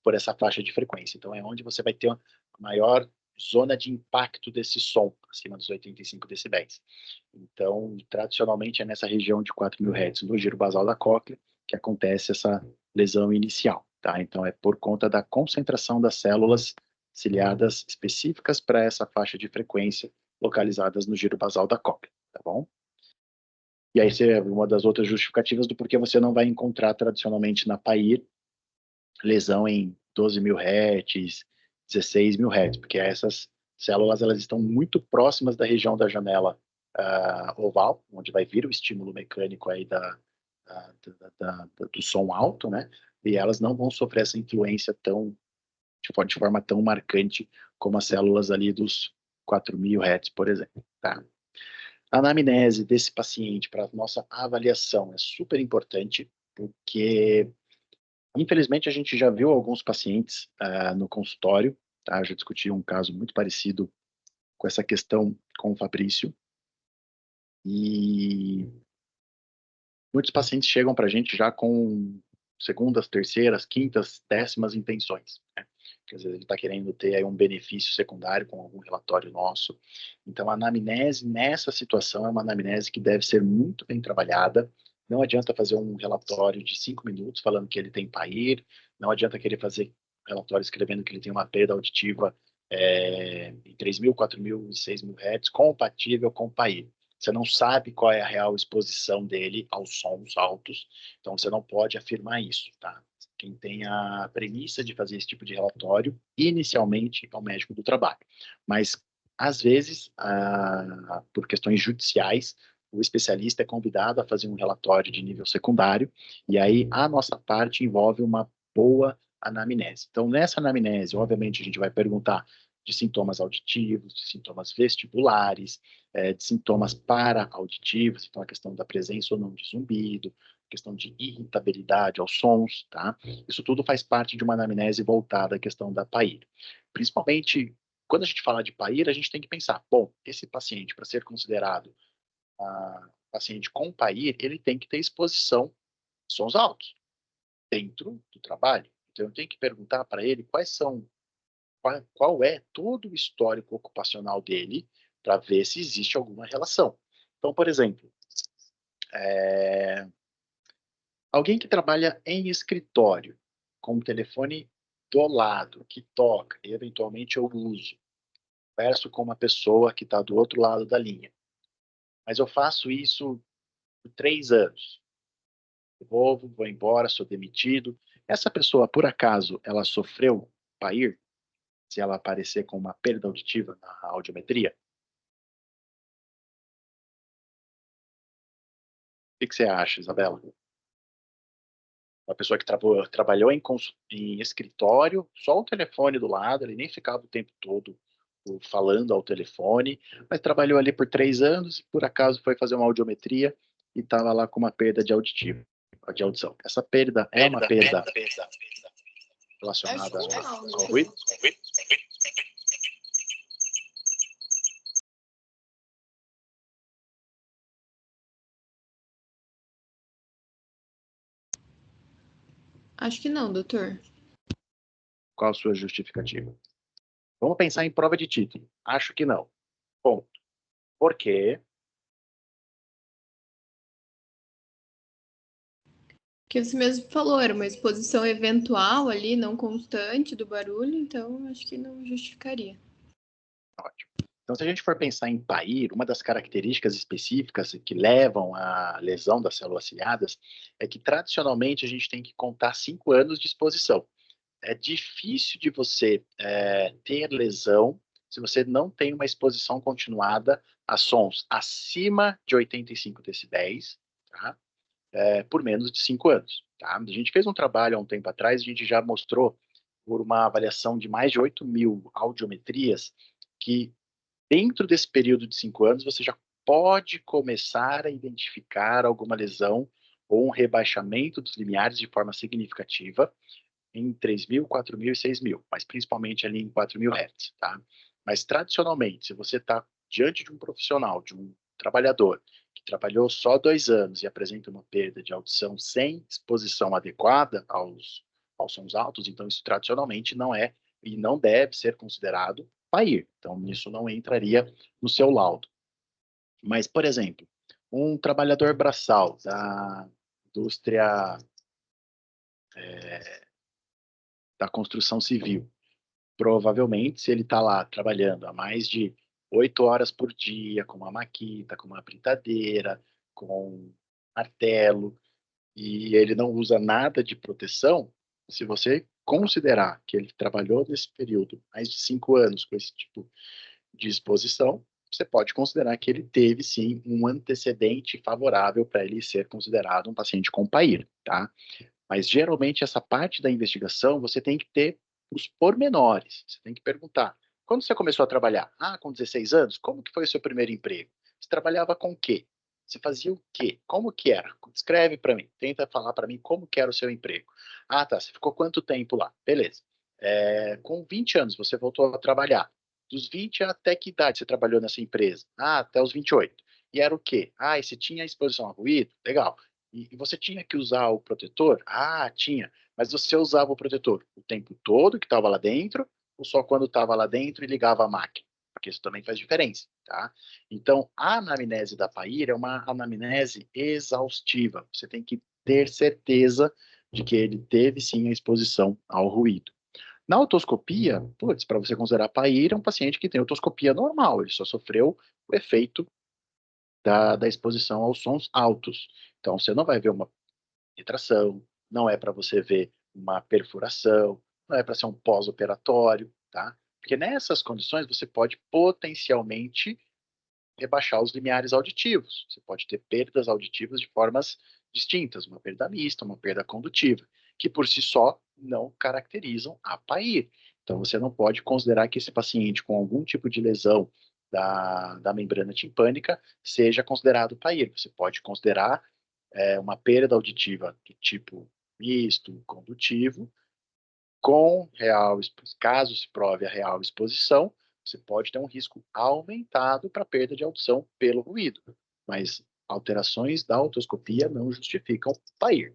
por essa faixa de frequência. Então, é onde você vai ter uma maior zona de impacto desse som, acima dos 85 decibéis. Então, tradicionalmente, é nessa região de 4.000 Hz, no giro basal da cóclea, que acontece essa lesão inicial. Tá? Então, é por conta da concentração das células ciliadas específicas para essa faixa de frequência localizadas no giro basal da cóclea, tá bom? E aí, uma das outras justificativas do porquê você não vai encontrar tradicionalmente na PAIR lesão em 12.000 Hz, 16.000 Hz, porque essas células elas estão muito próximas da região da janela oval, onde vai vir o estímulo mecânico aí do som alto, né? E elas não vão sofrer essa influência de forma tão marcante como as células ali dos 4.000 Hz, por exemplo, tá? A anamnese desse paciente para a nossa avaliação é super importante, porque, infelizmente, a gente já viu alguns pacientes no consultório, tá? Eu já discuti um caso muito parecido com essa questão com o Fabrício, e muitos pacientes chegam para a gente já com segundas, terceiras, quintas, décimas intenções, né? Quer dizer, ele está querendo ter aí um benefício secundário com algum relatório nosso. Então, a anamnese nessa situação é uma anamnese que deve ser muito bem trabalhada. Não adianta fazer um relatório de 5 minutos falando que ele tem PAIR, não adianta querer fazer relatório escrevendo que ele tem uma perda auditiva em 3.000, 4.000 e 6.000 Hz compatível com PAIR. Você não sabe qual é a real exposição dele aos sons altos, então você não pode afirmar isso, tá? Quem tem a premissa de fazer esse tipo de relatório, inicialmente, é o médico do trabalho. Mas, às vezes, por questões judiciais, o especialista é convidado a fazer um relatório de nível secundário, e aí a nossa parte envolve uma boa anamnese. Então, nessa anamnese, obviamente, a gente vai perguntar de sintomas auditivos, de sintomas vestibulares, de sintomas para-auditivos, então a questão da presença ou não de zumbido, questão de irritabilidade aos sons, tá? Isso tudo faz parte de uma anamnese voltada à questão da PAIR. Principalmente, quando a gente fala de PAIR, a gente tem que pensar, bom, esse paciente, para ser considerado paciente com PAIR, ele tem que ter exposição a sons altos dentro do trabalho. Então, eu tenho que perguntar para ele qual é todo o histórico ocupacional dele para ver se existe alguma relação. Então, por exemplo, alguém que trabalha em escritório, com o telefone do lado, que toca, e eventualmente eu uso, converso com uma pessoa que está do outro lado da linha, mas eu faço isso por 3 anos. Vou embora, sou demitido. Essa pessoa, por acaso, ela sofreu PAIR? Se ela aparecer com uma perda auditiva na audiometria? O que você acha, Isabela? Uma pessoa que trabalhou em escritório, só o telefone do lado, ele nem ficava o tempo todo falando ao telefone, mas trabalhou ali por 3 anos e por acaso foi fazer uma audiometria e estava lá com uma perda de audição. Essa perda é uma perda relacionada ao ruído? Acho que não, doutor. Qual a sua justificativa? Vamos pensar em prova de título. Acho que não. Ponto. Por quê? Que você mesmo falou, era uma exposição eventual ali, não constante do barulho, então acho que não justificaria. Ótimo. Então, se a gente for pensar em PAIR, uma das características específicas que levam à lesão das células ciliadas é que, tradicionalmente, a gente tem que contar 5 anos de exposição. É difícil de você ter lesão se você não tem uma exposição continuada a sons acima de 85 decibéis, tá? Por menos de 5 anos. Tá? A gente fez um trabalho há um tempo atrás, a gente já mostrou, por uma avaliação de mais de 8.000 audiometrias, que dentro desse período de 5 anos você já pode começar a identificar alguma lesão ou um rebaixamento dos limiares de forma significativa em 3.000, 4.000 e 6.000, mas principalmente ali em 4.000 Hz, tá? Mas tradicionalmente, se você está diante de um profissional, de um trabalhador que trabalhou só 2 anos e apresenta uma perda de audição sem exposição adequada aos sons altos, então isso tradicionalmente não é e não deve ser considerado PAIR. Então isso não entraria no seu laudo. Mas, por exemplo, um trabalhador braçal da indústria da construção civil, provavelmente, se ele está lá trabalhando há mais de 8 horas por dia, com uma maquita, com uma britadeira, com um martelo, e ele não usa nada de proteção, se você considerar que ele trabalhou nesse período mais de 5 anos com esse tipo de exposição, você pode considerar que ele teve, sim, um antecedente favorável para ele ser considerado um paciente com PAIR, tá? Mas, geralmente, essa parte da investigação, você tem que ter os pormenores. Você tem que perguntar, quando você começou a trabalhar? Ah, com 16 anos? Como que foi o seu primeiro emprego? Você trabalhava com o quê? Você fazia o quê? Como que era? Descreve para mim. Tenta falar para mim como que era o seu emprego. Ah, tá. Você ficou quanto tempo lá? Beleza. Com 20 anos você voltou a trabalhar. Dos 20 até que idade você trabalhou nessa empresa? Ah, até os 28. E era o quê? Ah, e você tinha exposição a ruído? Legal. E você tinha que usar o protetor? Ah, tinha. Mas você usava o protetor o tempo todo que estava lá dentro ou só quando estava lá dentro e ligava a máquina? Porque isso também faz diferença, tá? Então, a anamnese da PAIR é uma anamnese exaustiva. Você tem que ter certeza de que ele teve sim a exposição ao ruído. Na otoscopia, putz, para você considerar PAIR, é um paciente que tem otoscopia normal, ele só sofreu o efeito da exposição aos sons altos. Então, você não vai ver uma retração, não é para você ver uma perfuração, não é para ser um pós-operatório, tá? Porque nessas condições você pode potencialmente rebaixar os limiares auditivos. Você pode ter perdas auditivas de formas distintas, uma perda mista, uma perda condutiva, que por si só não caracterizam a PAIR. Então você não pode considerar que esse paciente com algum tipo de lesão da membrana timpânica seja considerado PAIR. Você pode considerar uma perda auditiva do tipo misto, condutivo, com real, caso se prove a real exposição, você pode ter um risco aumentado para perda de audição pelo ruído, mas alterações da otoscopia não justificam PAIR.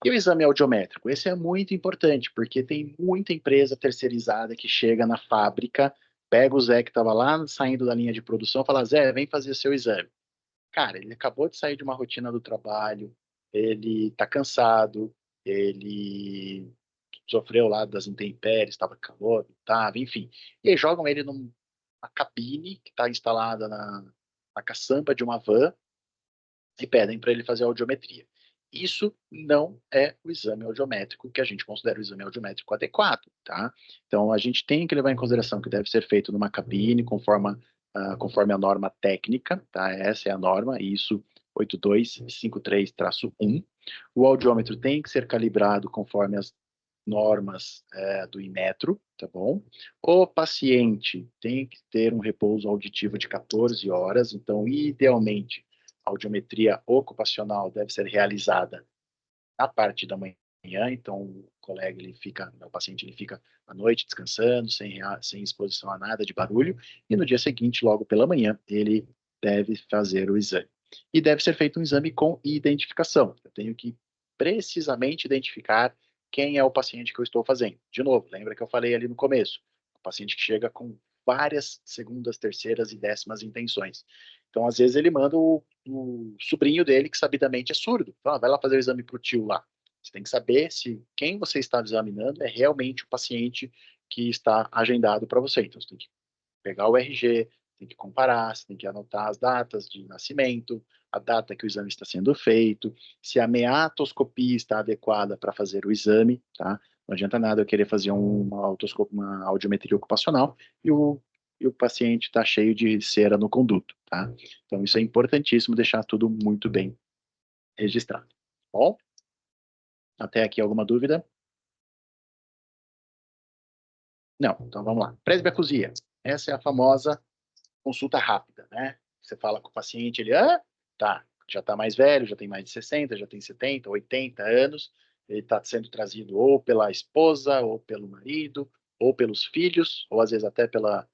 E o exame audiométrico? Esse é muito importante, porque tem muita empresa terceirizada que chega na fábrica, pega o Zé que estava lá saindo da linha de produção e fala, Zé, vem fazer seu exame. Cara, ele acabou de sair de uma rotina do trabalho, ele está cansado, ele sofreu lá das intempéries, estava calor, estava, enfim. E aí jogam ele numa cabine que está instalada na caçamba de uma van e pedem para ele fazer audiometria. Isso não é o exame audiométrico que a gente considera o exame audiométrico adequado, tá? Então a gente tem que levar em consideração que deve ser feito numa cabine conforme a norma técnica, tá? Essa é a norma, isso 8253-1. O audiômetro tem que ser calibrado conforme as normas do Inmetro, tá bom? O paciente tem que ter um repouso auditivo de 14 horas, então, idealmente, a audiometria ocupacional deve ser realizada na parte da manhã, então o paciente ele fica à noite descansando, sem exposição a nada de barulho, e no dia seguinte, logo pela manhã, ele deve fazer o exame. E deve ser feito um exame com identificação. Eu tenho que precisamente identificar quem é o paciente que eu estou fazendo. De novo, lembra que eu falei ali no começo? O paciente que chega com várias segundas, terceiras e décimas intenções. Então, às vezes, ele manda o sobrinho dele, que sabidamente é surdo. Então, vai lá fazer o exame para o tio lá. Você tem que saber se quem você está examinando é realmente o paciente que está agendado para você. Então, você tem que pegar o RG, tem que comparar, você tem que anotar as datas de nascimento, a data que o exame está sendo feito, se a meatoscopia está adequada para fazer o exame, tá? Não adianta nada eu querer fazer uma audiometria ocupacional e o paciente está cheio de cera no conduto, tá? Então, isso é importantíssimo deixar tudo muito bem registrado. Bom? Até aqui alguma dúvida? Não, então vamos lá. Presbiacusia. Essa é a famosa consulta rápida, né? Você fala com o paciente, ele, tá, já está mais velho, já tem mais de 60, já tem 70, 80 anos, ele está sendo trazido ou pela esposa, ou pelo marido, ou pelos filhos, ou às vezes até pela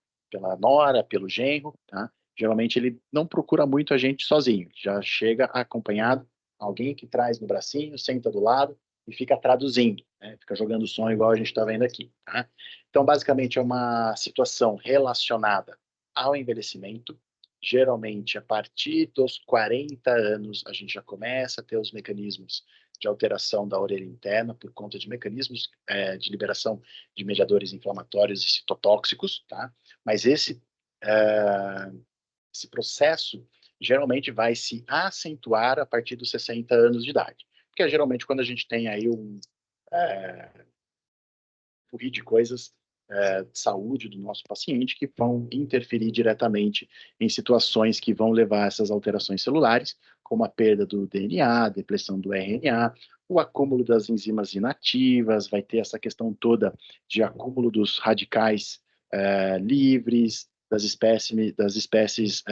nora, pelo genro, tá? Geralmente ele não procura muito a gente sozinho, já chega acompanhado, alguém que traz no bracinho, senta do lado e fica traduzindo, né? Fica jogando som igual a gente está vendo aqui, tá? Então, basicamente, é uma situação relacionada ao envelhecimento. Geralmente, a partir dos 40 anos, a gente já começa a ter os mecanismos de alteração da orelha interna por conta de mecanismos de liberação de mediadores inflamatórios e citotóxicos, tá? Mas esse processo geralmente vai se acentuar a partir dos 60 anos de idade. Porque é geralmente quando a gente tem aí um porri de coisas de saúde do nosso paciente que vão interferir diretamente em situações que vão levar a essas alterações celulares, como a perda do DNA, a depressão do RNA, o acúmulo das enzimas inativas, vai ter essa questão toda de acúmulo dos radicais livres, das espécies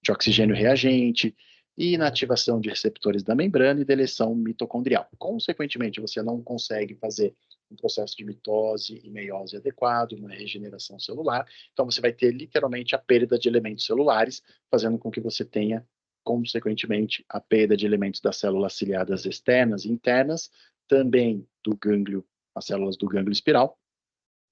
de oxigênio reagente, inativação de receptores da membrana e deleção mitocondrial. Consequentemente, você não consegue fazer um processo de mitose e meiose adequado, uma regeneração celular, então você vai ter literalmente a perda de elementos celulares, fazendo com que você tenha, consequentemente, a perda de elementos das células ciliadas externas e internas, também do gânglio, as células do gânglio espiral,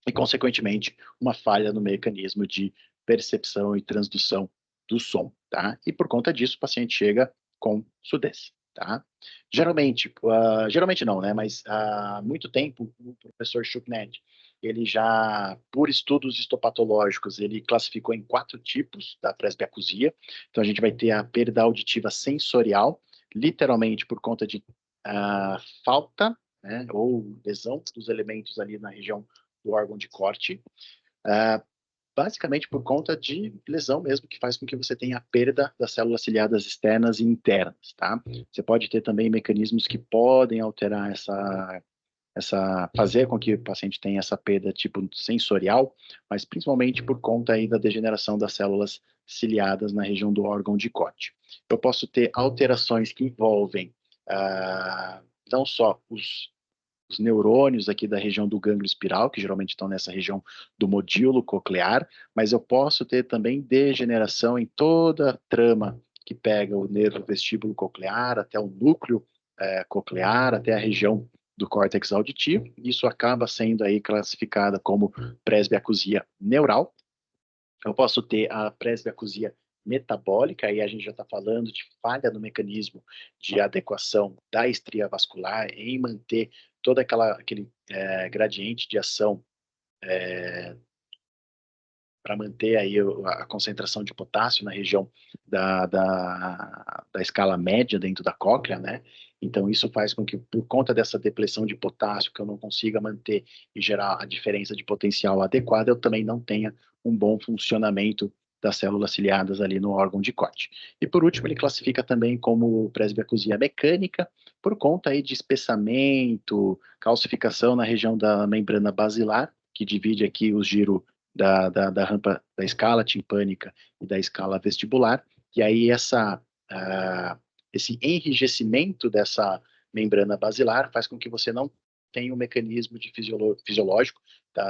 e, consequentemente, uma falha no mecanismo de percepção e transdução do som, tá? E por conta disso, o paciente chega com surdez, tá? Geralmente não, né? Mas há muito tempo, o professor Schucknet, ele já, por estudos histopatológicos, ele classificou em 4 tipos da presbiacusia. Então, a gente vai ter a perda auditiva sensorial, literalmente por conta de falta, né, ou lesão dos elementos ali na região do órgão de corte, basicamente por conta de lesão mesmo, que faz com que você tenha a perda das células ciliadas externas e internas, tá? Você pode ter também mecanismos que podem alterar fazer com que o paciente tenha essa perda tipo sensorial, mas principalmente por conta aí da degeneração das células ciliadas na região do órgão de corte. Eu posso ter alterações que envolvem não só os neurônios aqui da região do gânglio espiral, que geralmente estão nessa região do modíolo coclear, mas eu posso ter também degeneração em toda a trama que pega o nervo vestíbulo coclear, até o núcleo coclear, até a região do córtex auditivo. Isso acaba sendo aí classificada como presbiacusia neural. Eu posso ter a presbiacusia metabólica, aí a gente já está falando de falha no mecanismo de adequação da estria vascular em manter todo aquele gradiente de ação para manter aí a concentração de potássio na região da escala média dentro da cóclea, né? Então, isso faz com que, por conta dessa depressão de potássio, que eu não consiga manter e gerar a diferença de potencial adequada, eu também não tenha um bom funcionamento das células ciliadas ali no órgão de corte. E, por último, ele classifica também como presbiacusia mecânica, por conta aí de espessamento, calcificação na região da membrana basilar, que divide aqui o giro da rampa da escala timpânica e da escala vestibular, e aí esse enrijecimento dessa membrana basilar faz com que você não tenha um mecanismo de fisiológico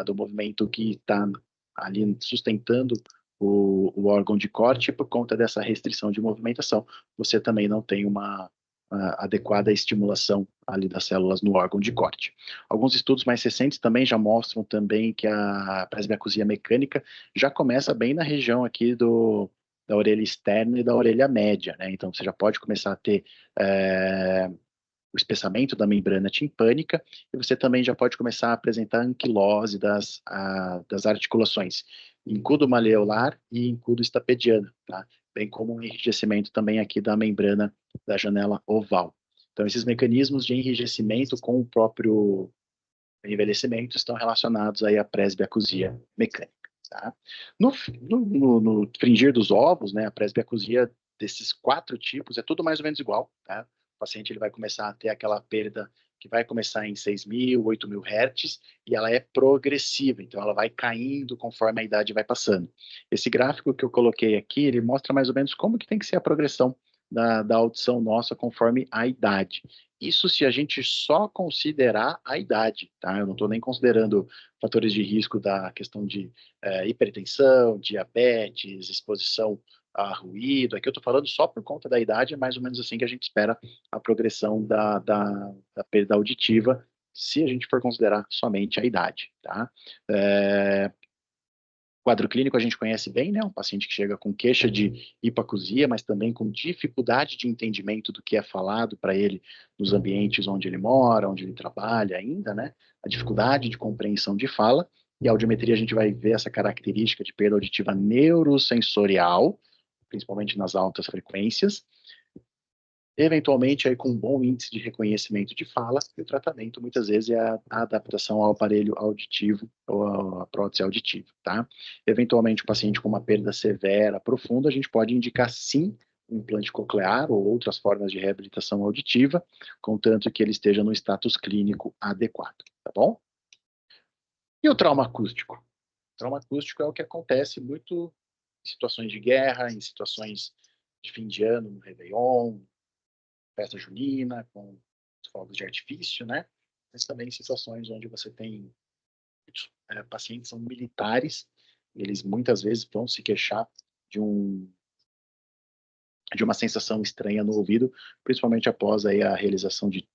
do movimento que está ali sustentando o órgão de corte, e por conta dessa restrição de movimentação, você também não tem uma adequada estimulação ali das células no órgão de corte. Alguns estudos mais recentes também já mostram também que a presbiacusia mecânica já começa bem na região aqui da orelha externa e da orelha média, né? Então você já pode começar a ter o espessamento da membrana timpânica, e você também já pode começar a apresentar anquilose das articulações, incudo maleolar e incudo estapediano, tá? Bem como um enrijecimento também aqui da membrana da janela oval. Então, esses mecanismos de enrijecimento com o próprio envelhecimento estão relacionados aí à presbiacusia mecânica, tá? No fringir dos ovos, né, a presbiacusia desses 4 tipos é tudo mais ou menos igual, tá? O paciente ele vai começar a ter aquela perda que vai começar em 6.000, 8.000 Hz, e ela é progressiva, então ela vai caindo conforme a idade vai passando. Esse gráfico que eu coloquei aqui, ele mostra mais ou menos como que tem que ser a progressão da audição nossa conforme a idade. Isso se a gente só considerar a idade, tá? Eu não estou nem considerando fatores de risco da questão de hipertensão, diabetes, exposição a ruído. Aqui eu estou falando só por conta da idade, é mais ou menos assim que a gente espera a progressão da perda auditiva, se a gente for considerar somente a idade, tá? Quadro clínico a gente conhece bem, né? Um paciente que chega com queixa de hipacusia, mas também com dificuldade de entendimento do que é falado para ele nos ambientes onde ele mora, onde ele trabalha ainda, né? A dificuldade de compreensão de fala. E a audiometria a gente vai ver essa característica de perda auditiva neurosensorial, principalmente nas altas frequências, eventualmente aí com um bom índice de reconhecimento de fala, e o tratamento muitas vezes é a adaptação ao aparelho auditivo ou a prótese auditiva, tá? Eventualmente o paciente com uma perda severa, profunda, a gente pode indicar sim um implante coclear ou outras formas de reabilitação auditiva, contanto que ele esteja no status clínico adequado, tá bom? E o trauma acústico? O trauma acústico é o que acontece muito em situações de guerra, em situações de fim de ano, no Réveillon, festa junina, com fogos de artifício, né? Mas também situações onde você tem pacientes são militares, eles muitas vezes vão se queixar de de uma sensação estranha no ouvido, principalmente após aí a realização de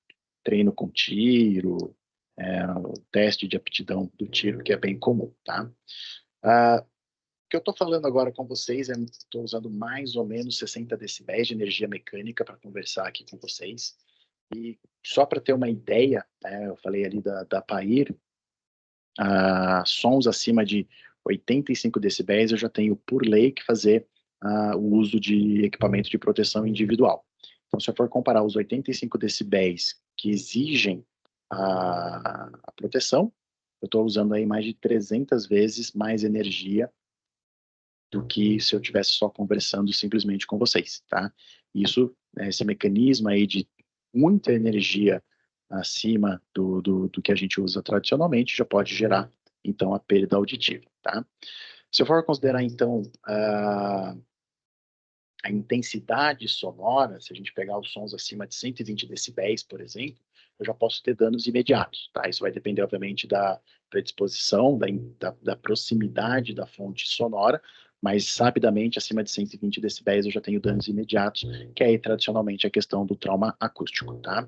treino com tiro, o teste de aptidão do tiro, que é bem comum, tá? O que eu estou falando agora com vocês, estou usando mais ou menos 60 decibéis de energia mecânica para conversar aqui com vocês. E só para ter uma ideia, né, eu falei ali da Pair, sons acima de 85 decibéis, eu já tenho por lei que fazer o uso de equipamento de proteção individual. Então, se eu for comparar os 85 decibéis que exigem a proteção, eu estou usando aí mais de 300 vezes mais energia do que se eu estivesse só conversando simplesmente com vocês, tá? Isso, esse mecanismo aí de muita energia acima do que a gente usa tradicionalmente já pode gerar, então, a perda auditiva, tá? Se eu for considerar, então, a intensidade sonora, se a gente pegar os sons acima de 120 decibéis, por exemplo, eu já posso ter danos imediatos, tá? Isso vai depender, obviamente, da predisposição, da proximidade da fonte sonora, mas rapidamente, acima de 120 decibéis, eu já tenho danos imediatos, que é tradicionalmente a questão do trauma acústico, tá?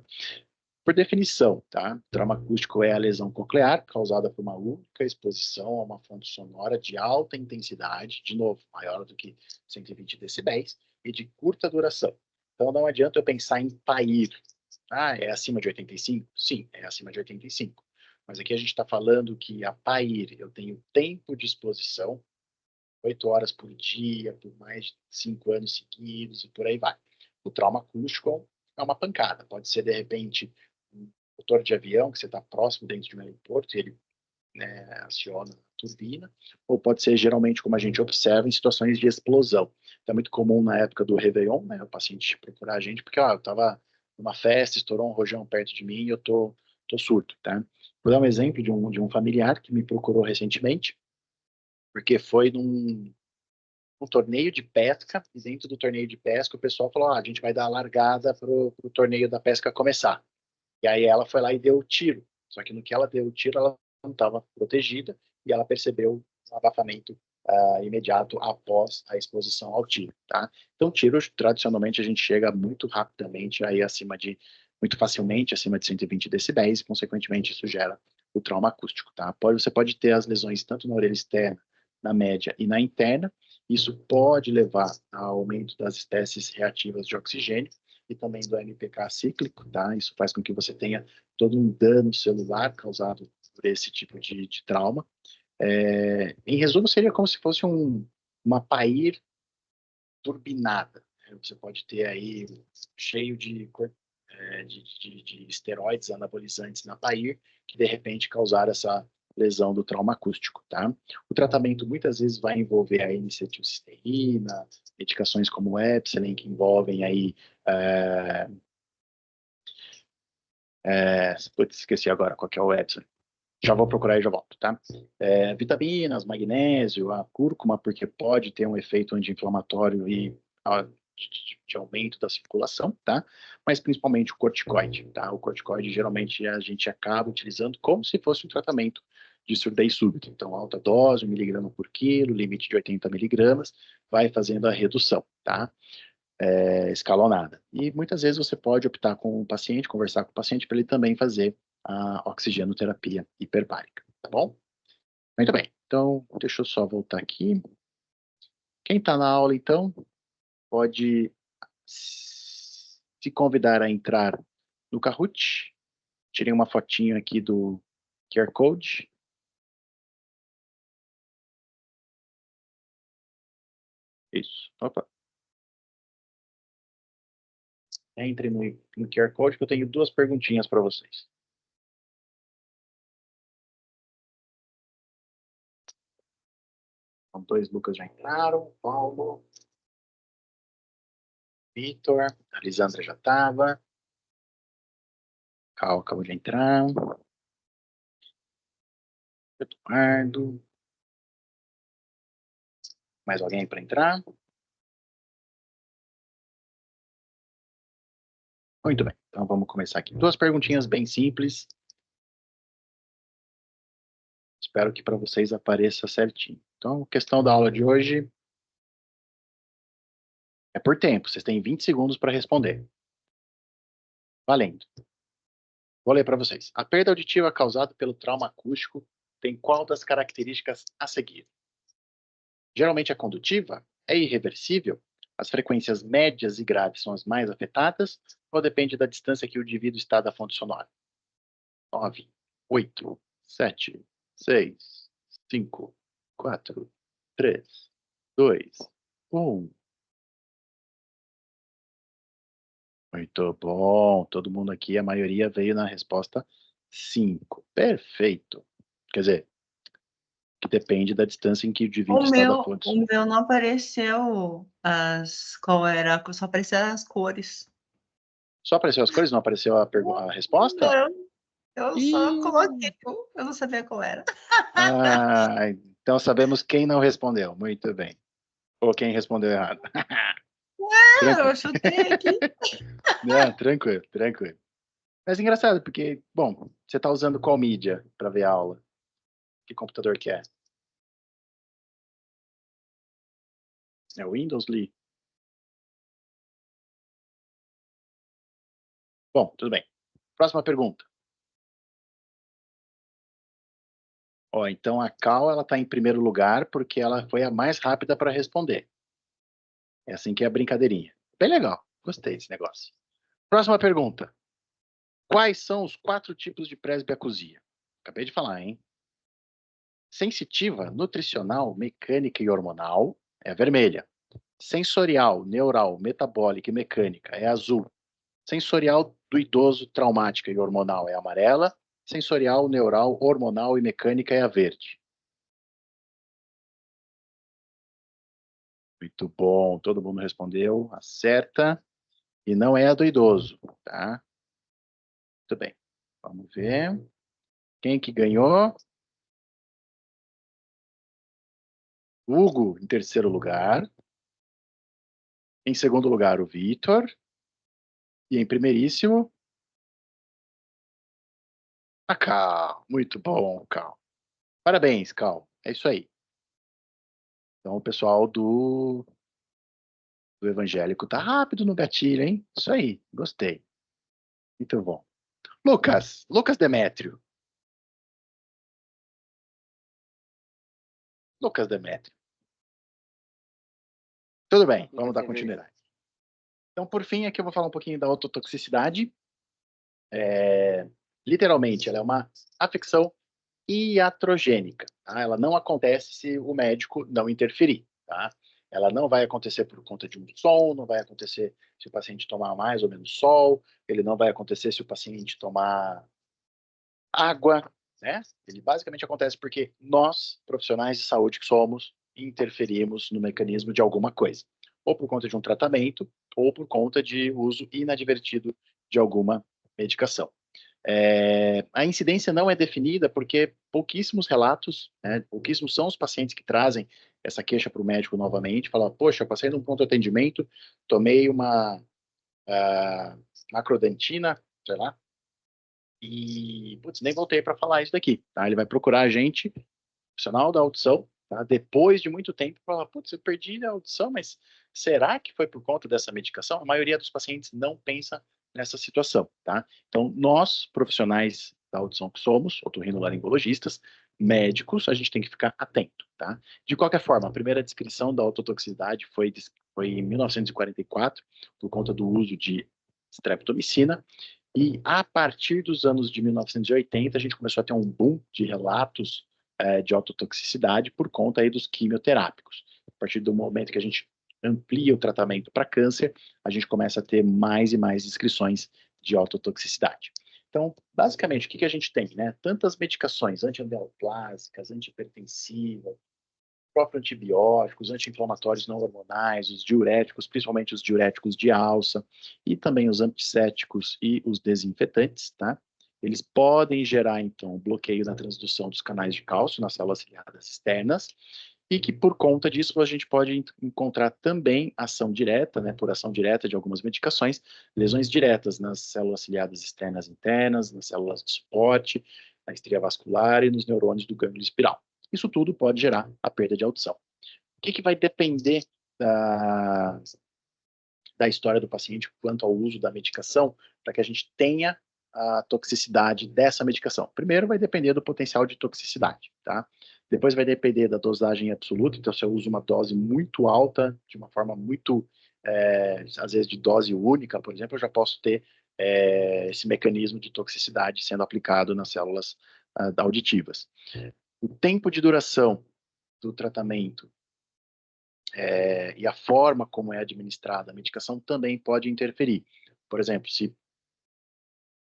Por definição, tá? Trauma acústico é a lesão coclear causada por uma única exposição a uma fonte sonora de alta intensidade, de novo, maior do que 120 decibéis, e de curta duração. Então, não adianta eu pensar em PAIR. É acima de 85? Sim, é acima de 85. Mas aqui a gente está falando que a PAIR, eu tenho tempo de exposição, 8 horas por dia, por mais de 5 anos seguidos, e por aí vai. O trauma acústico é uma pancada. Pode ser, de repente, um motor de avião, que você está próximo dentro de um aeroporto, e ele, né, aciona a turbina, ou pode ser, geralmente, como a gente observa, em situações de explosão. Então, é muito comum na época do Réveillon, né, o paciente procurar a gente, porque eu estava numa festa, estourou um rojão perto de mim e eu tô surdo, tá? Vou dar um exemplo de um familiar que me procurou recentemente, porque foi num torneio de pesca, e dentro do torneio de pesca o pessoal falou, a gente vai dar a largada pro torneio da pesca começar. E aí ela foi lá e deu o tiro. Só que no que ela deu o tiro, ela não estava protegida e ela percebeu o abafamento imediato após a exposição ao tiro, tá? Então, tiros, tradicionalmente, a gente chega muito rapidamente, aí muito facilmente, acima de 120 decibéis, e, consequentemente, isso gera o trauma acústico, tá? Você pode ter as lesões tanto na orelha externa, na média e na interna, isso pode levar ao aumento das espécies reativas de oxigênio, e também do MPK cíclico, tá? Isso faz com que você tenha todo um dano celular causado por esse tipo de trauma. Em resumo, seria como se fosse uma PAIR turbinada. Você pode ter aí cheio de esteroides anabolizantes na PAIR, que de repente causaram essa lesão do trauma acústico, tá? O tratamento muitas vezes vai envolver a N-acetilcisteína, medicações como o Epsilon, que envolvem aí putz, esqueci agora qual que é o Epsilon. Já vou procurar e já volto, tá? Vitaminas, magnésio, a cúrcuma, porque pode ter um efeito anti-inflamatório e de aumento da circulação, tá? Mas principalmente o corticoide, tá? O corticoide geralmente a gente acaba utilizando como se fosse um tratamento de surdez súbita. Então, alta dose, 1 miligrama por quilo, limite de 80 miligramas, vai fazendo a redução, tá? Escalonada. E muitas vezes você pode optar com o paciente, conversar com o paciente para ele também fazer a oxigenoterapia hiperbárica, tá bom? Muito bem, então deixa eu só voltar aqui. Quem está na aula, então, pode se convidar a entrar no Kahoot. Tirei uma fotinho aqui do QR Code. Isso, opa. Entre no QR Code que eu tenho 2 perguntinhas para vocês. Então, 2 Lucas já entraram, Paulo, Vitor, a Lisandra já estava. Cal acabou de entrar. Eduardo. Mais alguém para entrar? Muito bem, então vamos começar aqui. 2 perguntinhas bem simples. Espero que para vocês apareça certinho. Então, a questão da aula de hoje é por tempo. Vocês têm 20 segundos para responder. Valendo. Vou ler para vocês. A perda auditiva causada pelo trauma acústico tem qual das características a seguir? Geralmente é condutiva? É irreversível? As frequências médias e graves são as mais afetadas? Ou depende da distância que o indivíduo está da fonte sonora? 9, 8, 7, 6, 5, 4, 3, 2, 1. Muito bom. Todo mundo aqui, a maioria veio na resposta 5. Perfeito. Quer dizer, que depende da distância em que o indivíduo está da fonte sonora. O meu não apareceu qual era, só apareceram as cores. Só apareceu as cores, não apareceu a resposta? Não, eu só Ih. coloquei, eu não sabia qual era. Ah, então sabemos quem não respondeu. Muito bem. Ou quem respondeu errado. Eu chutei aqui. Não, tranquilo, tranquilo. Mas engraçado, porque, bom, você está usando qual mídia para ver a aula? Que computador que é? É o Windows, Lee? Bom, tudo bem. Próxima pergunta. Ó, então a Cal, ela está em primeiro lugar porque ela foi a mais rápida para responder. É assim que é a brincadeirinha. Bem legal. Gostei desse negócio. Próxima pergunta. Quais são os 4 tipos de presbiacusia? Acabei de falar, hein? Sensitiva, nutricional, mecânica e hormonal é a vermelha. Sensorial, neural, metabólica e mecânica é azul. Sensorial do idoso, traumática e hormonal é a amarela. Sensorial, neural, hormonal e mecânica é a verde. Muito bom, todo mundo respondeu, acerta. E não é a do idoso, tá? Muito bem, vamos ver. Quem que ganhou? Hugo, em terceiro lugar. Em segundo lugar, o Vitor. E em primeiríssimo, a Cal. Muito bom, Cal. Parabéns, Cal. É isso aí. Então, o pessoal do evangélico tá rápido no gatilho, hein? Isso aí, gostei. Muito bom. Lucas Demétrio. Lucas Demétrio. Tudo bem, vamos dar continuidade. Então, por fim, aqui eu vou falar um pouquinho da ototoxicidade. Literalmente, ela é uma afecção iatrogênica. Tá? Ela não acontece se o médico não interferir. Tá? Ela não vai acontecer por conta de um som, não vai acontecer se o paciente tomar mais ou menos sol, ele não vai acontecer se o paciente tomar água, né? Ele basicamente acontece porque nós, profissionais de saúde que somos, interferimos no mecanismo de alguma coisa. Ou por conta de um tratamento, ou por conta de uso inadvertido de alguma medicação. A incidência não é definida porque pouquíssimos relatos, né, pouquíssimos são os pacientes que trazem essa queixa para o médico novamente, falam, poxa, eu passei num pronto atendimento, tomei uma macrodentina, sei lá, e, putz, nem voltei para falar isso daqui, tá? Ele vai procurar a gente, profissional da audição, tá? Depois de muito tempo, falar, putz, eu perdi a audição, mas será que foi por conta dessa medicação? A maioria dos pacientes não pensa nessa situação, tá? Então, nós, profissionais da audição que somos, otorrinolaringologistas, médicos, a gente tem que ficar atento, tá? De qualquer forma, a primeira descrição da ototoxicidade foi em 1944, por conta do uso de streptomicina, e a partir dos anos de 1980, a gente começou a ter um boom de relatos de ototoxicidade por conta aí dos quimioterápicos. A partir do momento que a gente amplia o tratamento para câncer, a gente começa a ter mais e mais descrições de ototoxicidade. Então, basicamente, o que a gente tem? Né? Tantas medicações antiangioplássicas, antihipertensivas, próprios antibióticos, anti-inflamatórios não hormonais, os diuréticos, principalmente os diuréticos de alça, e também os antissépticos e os desinfetantes, tá? Eles podem gerar, então, bloqueio na transdução dos canais de cálcio nas células ciliadas externas, e que por conta disso a gente pode encontrar também ação direta, né, por ação direta de algumas medicações, lesões diretas nas células ciliadas externas e internas, nas células de suporte, na estria vascular e nos neurônios do gânglio espiral. Isso tudo pode gerar a perda de audição. O que vai depender da história do paciente quanto ao uso da medicação para que a gente tenha a toxicidade dessa medicação? Primeiro vai depender do potencial de toxicidade, tá? Depois vai depender da dosagem absoluta, então se eu uso uma dose muito alta, de uma forma muito, às vezes de dose única, por exemplo, eu já posso ter esse mecanismo de toxicidade sendo aplicado nas células auditivas. O tempo de duração do tratamento e a forma como é administrada a medicação também pode interferir. Por exemplo, se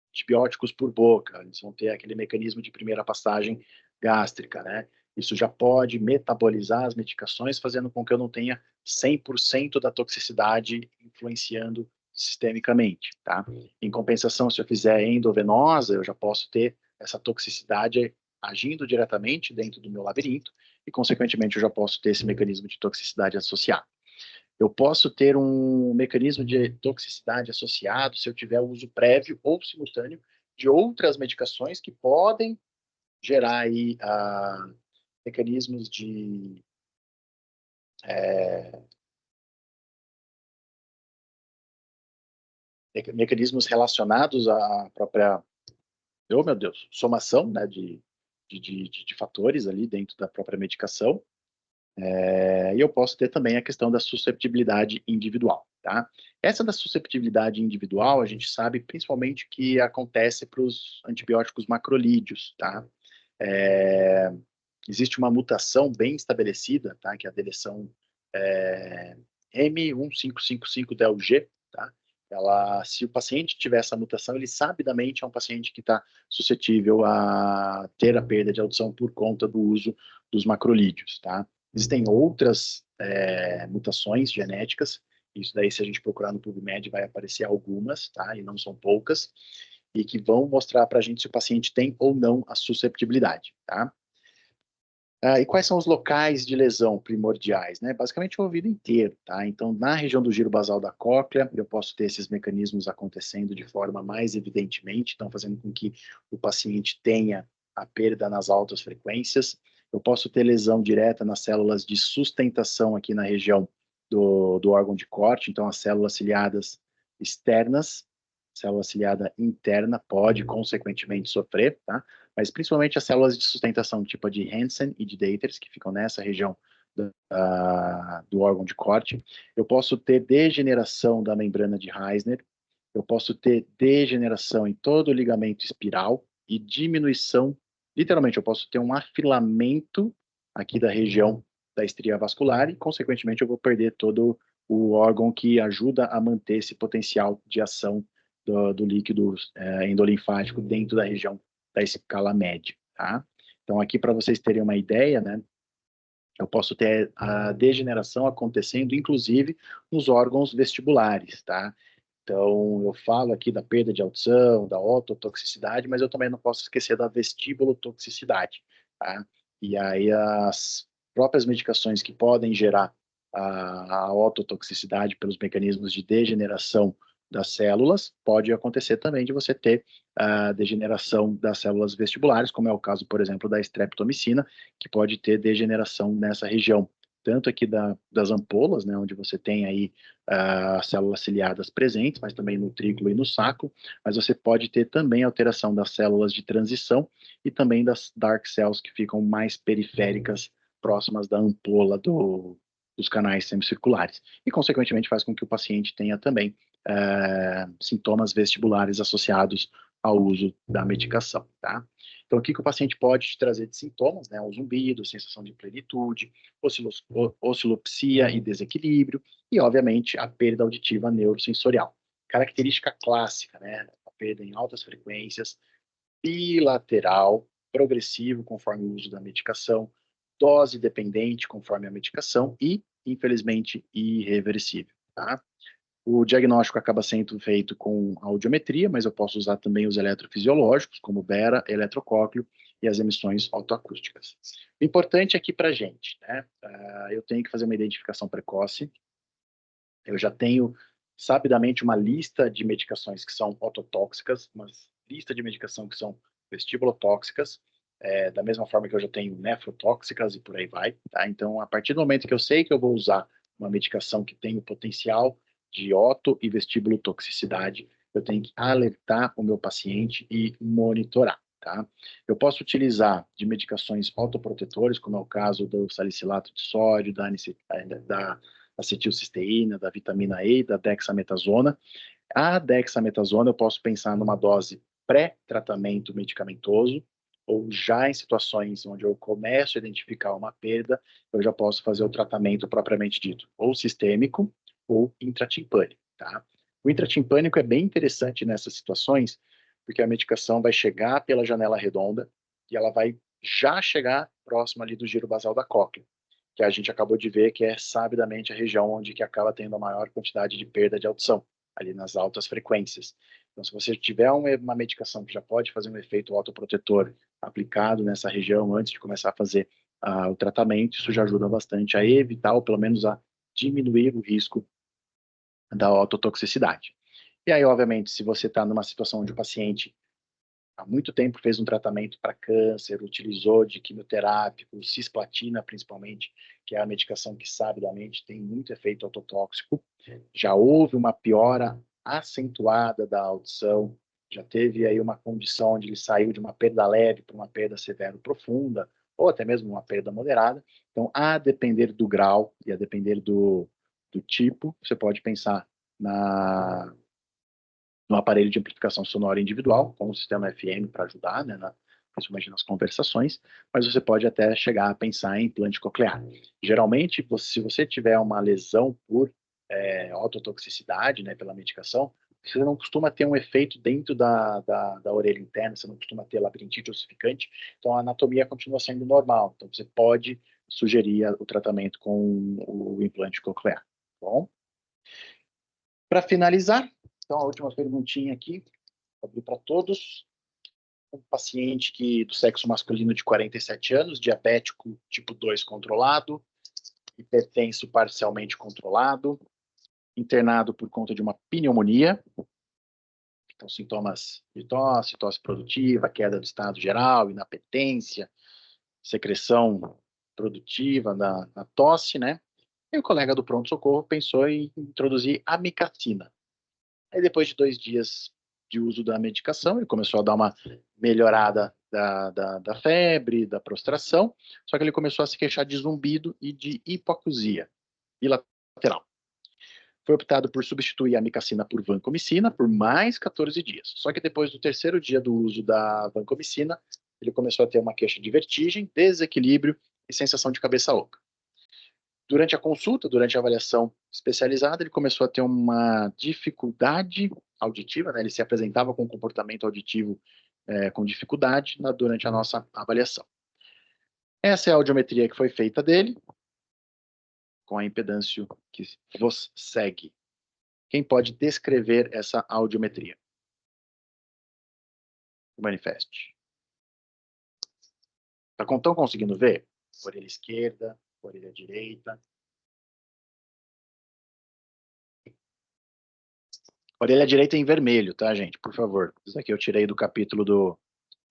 antibióticos por boca, eles vão ter aquele mecanismo de primeira passagem gástrica, né? Isso já pode metabolizar as medicações, fazendo com que eu não tenha 100% da toxicidade influenciando sistemicamente, tá? Em compensação, se eu fizer endovenosa, eu já posso ter essa toxicidade agindo diretamente dentro do meu labirinto e, consequentemente, eu já posso ter esse mecanismo de toxicidade associado. Eu posso ter um mecanismo de toxicidade associado se eu tiver o uso prévio ou simultâneo de outras medicações que podem gerar aí mecanismos de mecanismos relacionados à própria, oh meu Deus, somação, né, de fatores ali dentro da própria medicação. E eu posso ter também a questão da susceptibilidade individual, tá? Essa da susceptibilidade individual, a gente sabe principalmente que acontece para os antibióticos macrolídeos, tá? Existe uma mutação bem estabelecida, tá? Que é a deleção M1555-DELG, tá? Se o paciente tiver essa mutação, ele sabidamente é um paciente que está suscetível a ter a perda de audição por conta do uso dos macrolídeos, tá? Existem outras mutações genéticas, isso daí se a gente procurar no PubMed vai aparecer algumas, tá? E não são poucas, e que vão mostrar para a gente se o paciente tem ou não a susceptibilidade, tá? E quais são os locais de lesão primordiais, né? Basicamente o ouvido inteiro, tá? Então, na região do giro basal da cóclea, eu posso ter esses mecanismos acontecendo de forma mais evidentemente, então fazendo com que o paciente tenha a perda nas altas frequências. Eu posso ter lesão direta nas células de sustentação aqui na região do órgão de corte, então as células ciliadas externas, célula ciliada interna pode, consequentemente, sofrer, tá? Mas principalmente as células de sustentação, tipo a de Hansen e de Daters, que ficam nessa região do órgão de corte. Eu posso ter degeneração da membrana de Reisner, eu posso ter degeneração em todo o ligamento espiral e diminuição, literalmente, eu posso ter um afilamento aqui da região da estria vascular e, consequentemente, eu vou perder todo o órgão que ajuda a manter esse potencial de ação do líquido endolinfático dentro da região da escala média, tá? Então, aqui, para vocês terem uma ideia, né, eu posso ter a degeneração acontecendo, inclusive, nos órgãos vestibulares, tá? Então, eu falo aqui da perda de audição, da ototoxicidade, mas eu também não posso esquecer da vestibulotoxicidade, tá? E aí, as próprias medicações que podem gerar a ototoxicidade pelos mecanismos de degeneração das células, pode acontecer também de você ter a degeneração das células vestibulares, como é o caso, por exemplo, da streptomicina, que pode ter degeneração nessa região, tanto aqui das ampolas, né, onde você tem aí as células ciliadas presentes, mas também no trículo e no saco, mas você pode ter também alteração das células de transição e também das dark cells que ficam mais periféricas, próximas da ampola dos canais semicirculares, e consequentemente faz com que o paciente tenha também sintomas vestibulares associados ao uso da medicação, tá? Então, o que o paciente pode te trazer de sintomas, né? O zumbido, sensação de plenitude, oscilopsia e desequilíbrio, e, obviamente, a perda auditiva neurosensorial. Característica clássica, né? A perda em altas frequências, bilateral, progressivo, conforme o uso da medicação, dose dependente, conforme a medicação, e, infelizmente, irreversível, tá? O diagnóstico acaba sendo feito com audiometria, mas eu posso usar também os eletrofisiológicos, como Bera, eletrocócleo e as emissões otoacústicas. O importante aqui para a gente, né? Eu tenho que fazer uma identificação precoce. Eu já tenho, sabidamente, uma lista de medicações que são ototóxicas, uma lista de medicação que são vestibulotóxicas, da mesma forma que eu já tenho nefrotóxicas e por aí vai, tá? Então, a partir do momento que eu sei que eu vou usar uma medicação que tem o potencial de oto e vestibulotoxicidade, eu tenho que alertar o meu paciente e monitorar, tá? Eu posso utilizar de medicações otoprotetores, como é o caso do salicilato de sódio, da acetilcisteína, da vitamina E, da dexametasona. A dexametasona eu posso pensar numa dose pré-tratamento medicamentoso, ou já em situações onde eu começo a identificar uma perda, eu já posso fazer o tratamento propriamente dito, ou sistêmico, ou intratimpânico, tá? O intratimpânico é bem interessante nessas situações, porque a medicação vai chegar pela janela redonda e ela vai já chegar próximo ali do giro basal da cóclea, que a gente acabou de ver que é sabidamente a região onde que acaba tendo a maior quantidade de perda de audição, ali nas altas frequências. Então, se você tiver uma medicação que já pode fazer um efeito autoprotetor aplicado nessa região antes de começar a fazer o tratamento, isso já ajuda bastante a evitar, ou pelo menos a diminuir o risco da ototoxicidade. E aí, obviamente, se você está numa situação onde o paciente há muito tempo fez um tratamento para câncer, utilizou de quimioterápico, cisplatina principalmente, que é a medicação que sabidamente tem muito efeito ototóxico, já houve uma piora acentuada da audição, já teve aí uma condição onde ele saiu de uma perda leve para uma perda severa profunda, ou até mesmo uma perda moderada. Então, a depender do grau e a depender do tipo, você pode pensar no aparelho de amplificação sonora individual, com o sistema FM para ajudar, né, principalmente nas conversações, mas você pode até chegar a pensar em implante coclear. Geralmente, se você tiver uma lesão por ototoxicidade, né, pela medicação, você não costuma ter um efeito dentro da orelha interna, você não costuma ter labirintite ossificante, então a anatomia continua sendo normal. Então você pode sugerir o tratamento com o implante coclear. Tá bom? Para finalizar, então a última perguntinha aqui, abrir para todos. Um paciente do sexo masculino de 47 anos, diabético tipo 2 controlado, hipertenso parcialmente controlado, internado por conta de uma pneumonia, então sintomas de tosse produtiva, queda do estado geral, inapetência, secreção produtiva na tosse, né? E o colega do pronto-socorro pensou em introduzir amicacina. Aí depois de 2 dias de uso da medicação, ele começou a dar uma melhorada da febre, da prostração, só que ele começou a se queixar de zumbido e de hipoacusia bilateral. Foi optado por substituir a amicacina por vancomicina por mais 14 dias. Só que depois do 3º dia do uso da vancomicina, ele começou a ter uma queixa de vertigem, desequilíbrio e sensação de cabeça oca. Durante a consulta, durante a avaliação especializada, ele começou a ter uma dificuldade auditiva, né? Ele se apresentava com um comportamento auditivo com dificuldade durante a nossa avaliação. Essa é a audiometria que foi feita dele, com a impedância que vos segue. Quem pode descrever essa audiometria? Manifeste. Estão conseguindo ver? Orelha esquerda, orelha direita. Orelha direita em vermelho, tá, gente? Por favor. Isso aqui eu tirei do capítulo do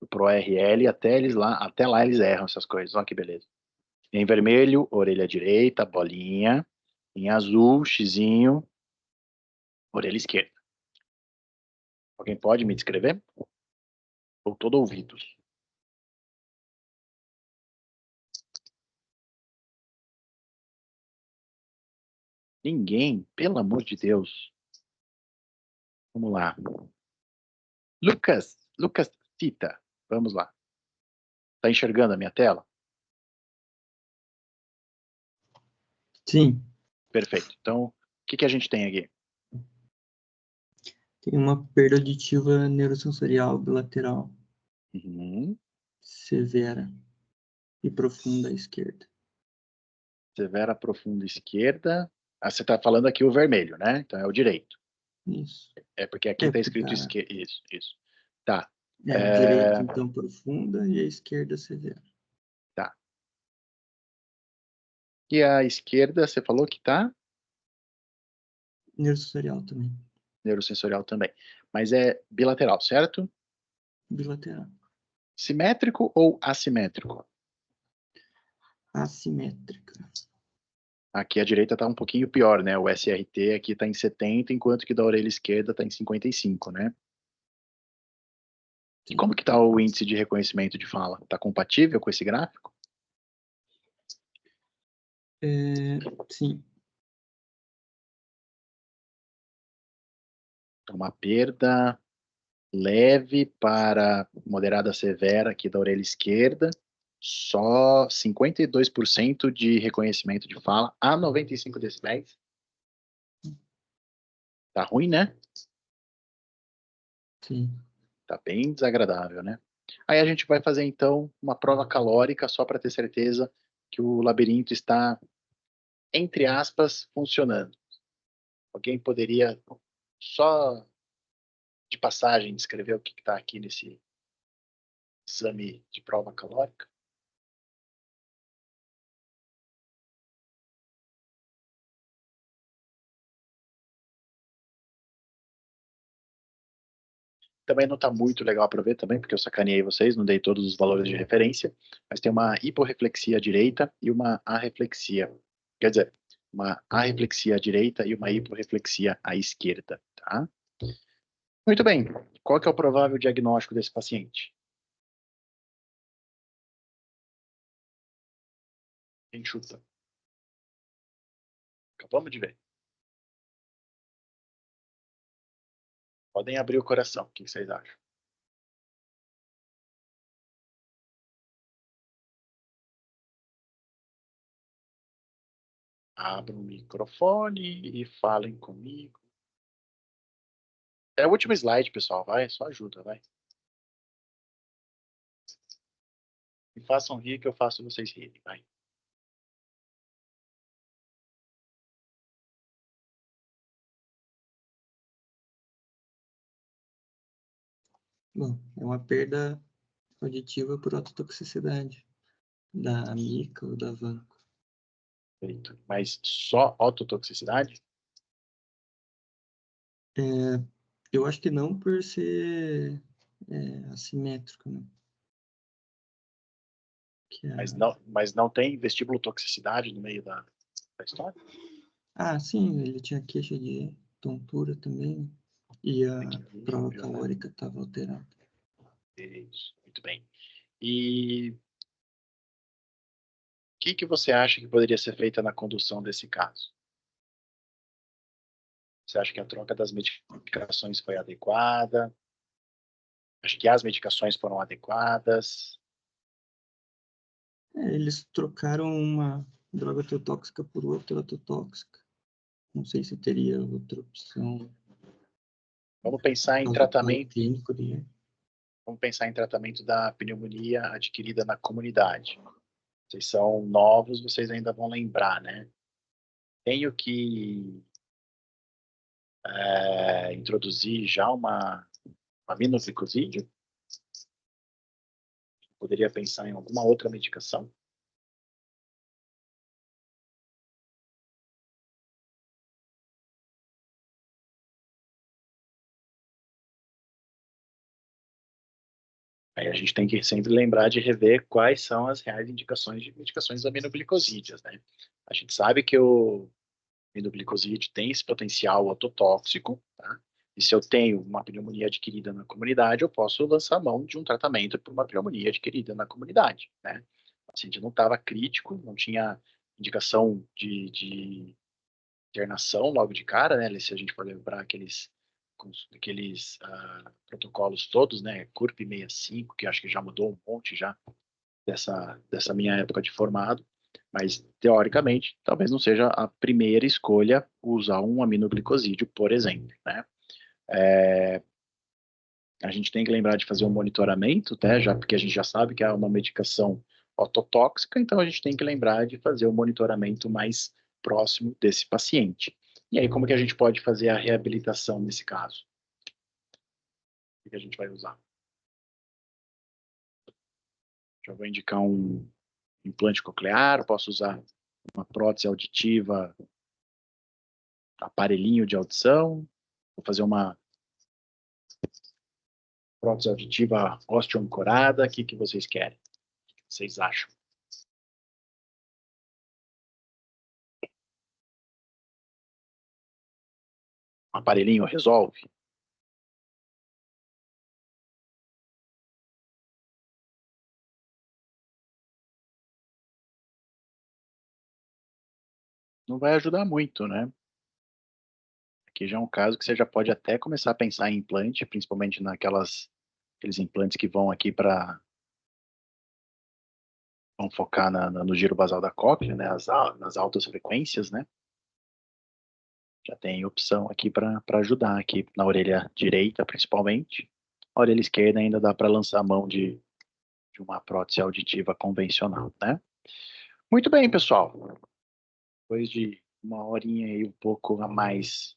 ProRL, até lá eles erram essas coisas. Olha que beleza. Em vermelho, orelha direita, bolinha. Em azul, xizinho, orelha esquerda. Alguém pode me descrever? Estou todo ouvidos. Ninguém, pelo amor de Deus. Vamos lá. Lucas Tita, vamos lá. Está enxergando a minha tela? Sim. Perfeito. Então, o que a gente tem aqui? Tem uma perda auditiva neurosensorial bilateral severa e profunda à esquerda. Severa, profunda esquerda. Você está falando aqui o vermelho, né? Então é o direito. Isso. É porque aqui está escrito esquerda. Isso. Tá. A direita, então, profunda e a esquerda severa. Tá. E a esquerda, você falou que tá? Neurosensorial também. Neurosensorial também. Mas é bilateral, certo? Bilateral. Simétrico ou assimétrico? Assimétrica. Aqui a direita está um pouquinho pior, né? O SRT aqui está em 70, enquanto que da orelha esquerda está em 55, né? E como que está o índice de reconhecimento de fala? Está compatível com esse gráfico? Sim. Uma perda leve para moderada severa aqui da orelha esquerda, só 52% de reconhecimento de fala a 95 decibéis. Tá ruim, né? Sim. Tá bem desagradável, né? Aí a gente vai fazer então uma prova calórica só para ter certeza que o labirinto está, entre aspas, funcionando. Alguém poderia só de passagem descrever o que está aqui nesse exame de prova calórica? Também não está muito legal para ver também, porque eu sacaneei vocês, não dei todos os valores de referência, mas tem uma hiporreflexia à direita e uma arreflexia. Quer dizer, uma arreflexia à direita e uma hiporreflexia à esquerda, tá? Muito bem. Qual que é o provável diagnóstico desse paciente? Quem chuta? Acabamos de ver. Podem abrir o coração. O que vocês acham? Abram o microfone e falem comigo. É o último slide, pessoal. Vai, só ajuda, vai. Me façam rir que eu faço vocês rirem, vai. Bom, é uma perda auditiva por ototoxicidade da mica ou da vanco. Perfeito. Mas só ototoxicidade? Eu acho que não por ser assimétrico, né? Mas não tem vestibulotoxicidade no meio da história? Sim, ele tinha queixa de tontura também. E a prova Equilíbrio, né? calórica estava alterada. Isso, muito bem. E o que você acha que poderia ser feita na condução desse caso? Você acha que a troca das medicações foi adequada? Acho que as medicações foram adequadas? Eles trocaram uma droga ototóxica por outra ototóxica. Não sei se teria outra opção. Vamos pensar em Causa quadro tratamento. clínico de... Vamos pensar em tratamento da pneumonia adquirida na comunidade. Vocês são novos, vocês ainda vão lembrar, né? Tenho que introduzir já uma aminoglicosídeo? Poderia pensar em alguma outra medicação? Aí a gente tem que sempre lembrar de rever quais são as reais indicações de medicações aminoglicosídeas, né? A gente sabe que o aminoglicosídeo tem esse potencial ototóxico, tá? E se eu tenho uma pneumonia adquirida na comunidade, eu posso lançar mão de um tratamento para uma pneumonia adquirida na comunidade, né? O paciente não estava crítico, não tinha indicação de internação logo de cara, né? Se a gente for lembrar aqueles protocolos todos, né? CURP 65, que acho que já mudou um monte já dessa minha época de formado, mas teoricamente talvez não seja a primeira escolha usar um aminoglicosídeo, por exemplo, né? A gente tem que lembrar de fazer um monitoramento, né? Já porque a gente já sabe que é uma medicação ototóxica, então a gente tem que lembrar de fazer o monitoramento mais próximo desse paciente. E aí, como que a gente pode fazer a reabilitação nesse caso? O que a gente vai usar? Já vou indicar um implante coclear, posso usar uma prótese auditiva, aparelhinho de audição, vou fazer uma prótese auditiva osteoancorada, o que vocês querem? O que vocês acham? Um aparelhinho resolve? Não vai ajudar muito, né? Aqui já é um caso que você já pode até começar a pensar em implante, principalmente aqueles implantes que vão aqui vão focar no giro basal da cóclea, né? Nas altas frequências, né? Já tem opção aqui para ajudar aqui na orelha direita, principalmente. A orelha esquerda ainda dá para lançar a mão de uma prótese auditiva convencional, né? Muito bem, pessoal. Depois de uma horinha e um pouco a mais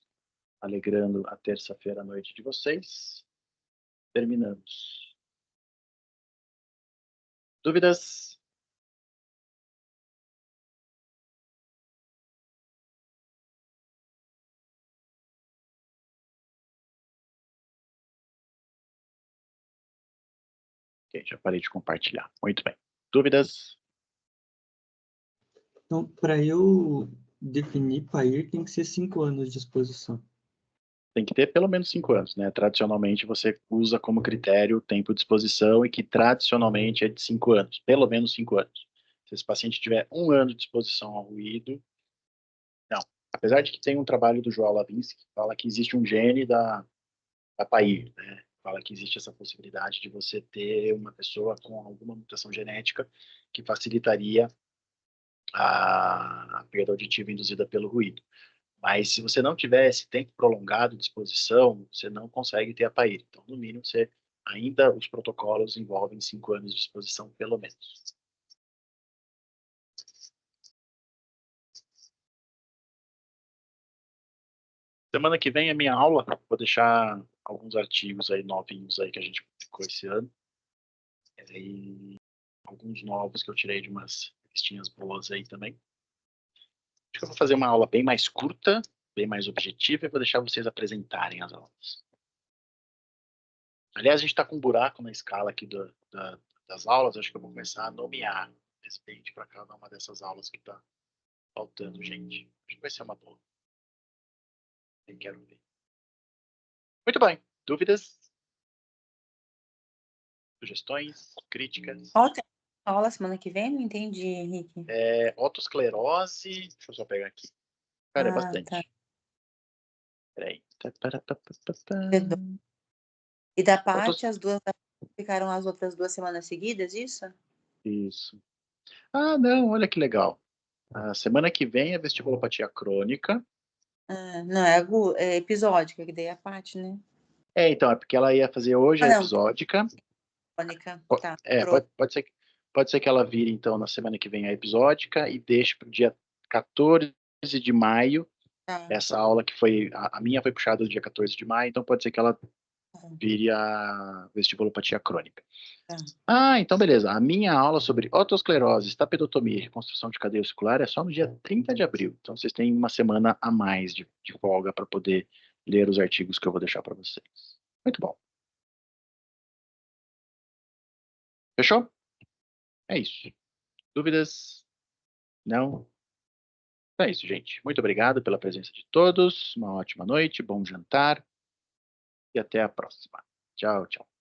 alegrando a terça-feira à noite de vocês, terminamos. Dúvidas? Ok, já parei de compartilhar. Muito bem. Dúvidas? Então, para eu definir PAIR, tem que ser 5 anos de exposição. Tem que ter pelo menos 5 anos, né? Tradicionalmente, você usa como critério o tempo de exposição e que tradicionalmente é de 5 anos, pelo menos 5 anos. Se esse paciente tiver 1 ano de exposição ao ruído, não. Apesar de que tem um trabalho do João Lavinsky que fala que existe um gene da PAIR, né? Fala que existe essa possibilidade de você ter uma pessoa com alguma mutação genética que facilitaria a perda auditiva induzida pelo ruído. Mas se você não tiver esse tempo prolongado de exposição, você não consegue ter a PAIR. Então, no mínimo, os protocolos envolvem 5 anos de exposição, pelo menos. Semana que vem é minha aula. Vou deixar alguns artigos aí novinhos aí que a gente publicou esse ano. E alguns novos que eu tirei de umas listinhas boas aí também. Acho que eu vou fazer uma aula bem mais curta, bem mais objetiva, e vou deixar vocês apresentarem as aulas. Aliás, a gente está com um buraco na escala aqui das aulas. Acho que eu vou começar a nomear respeito para cada uma dessas aulas que está faltando, gente. Acho que vai ser uma boa. Nem quero ver. Muito bem. Dúvidas? Sugestões? Críticas? Qual tem aula semana que vem? Não entendi, Henrique. Otosclerose. Deixa eu só pegar aqui. Cara, é Ah, bastante. tá. Peraí. E da parte, as duas ficaram as outras 2 semanas seguidas, isso? Isso. Ah, não, olha que legal. A semana que vem é vestibulopatia crônica. Ah, não, é episódica, que daí é a parte, né? Então, é porque ela ia fazer hoje Ah, a não. episódica. Crônica, tá. Pode ser que ela vire, então, na semana que vem a episódica e deixe para o dia 14 de maio Tá. essa aula que foi... A minha foi puxada do dia 14 de maio, então pode ser que ela vire a vestibulopatia crônica. Tá. Então beleza. A minha aula sobre otosclerose, estapedotomia e reconstrução de cadeia oscular é só no dia 30 de abril. Então vocês têm uma semana a mais de folga para poder ler os artigos que eu vou deixar para vocês. Muito bom. Fechou? É isso. Dúvidas? Não? É isso, gente. Muito obrigado pela presença de todos. Uma ótima noite, bom jantar e até a próxima. Tchau, tchau.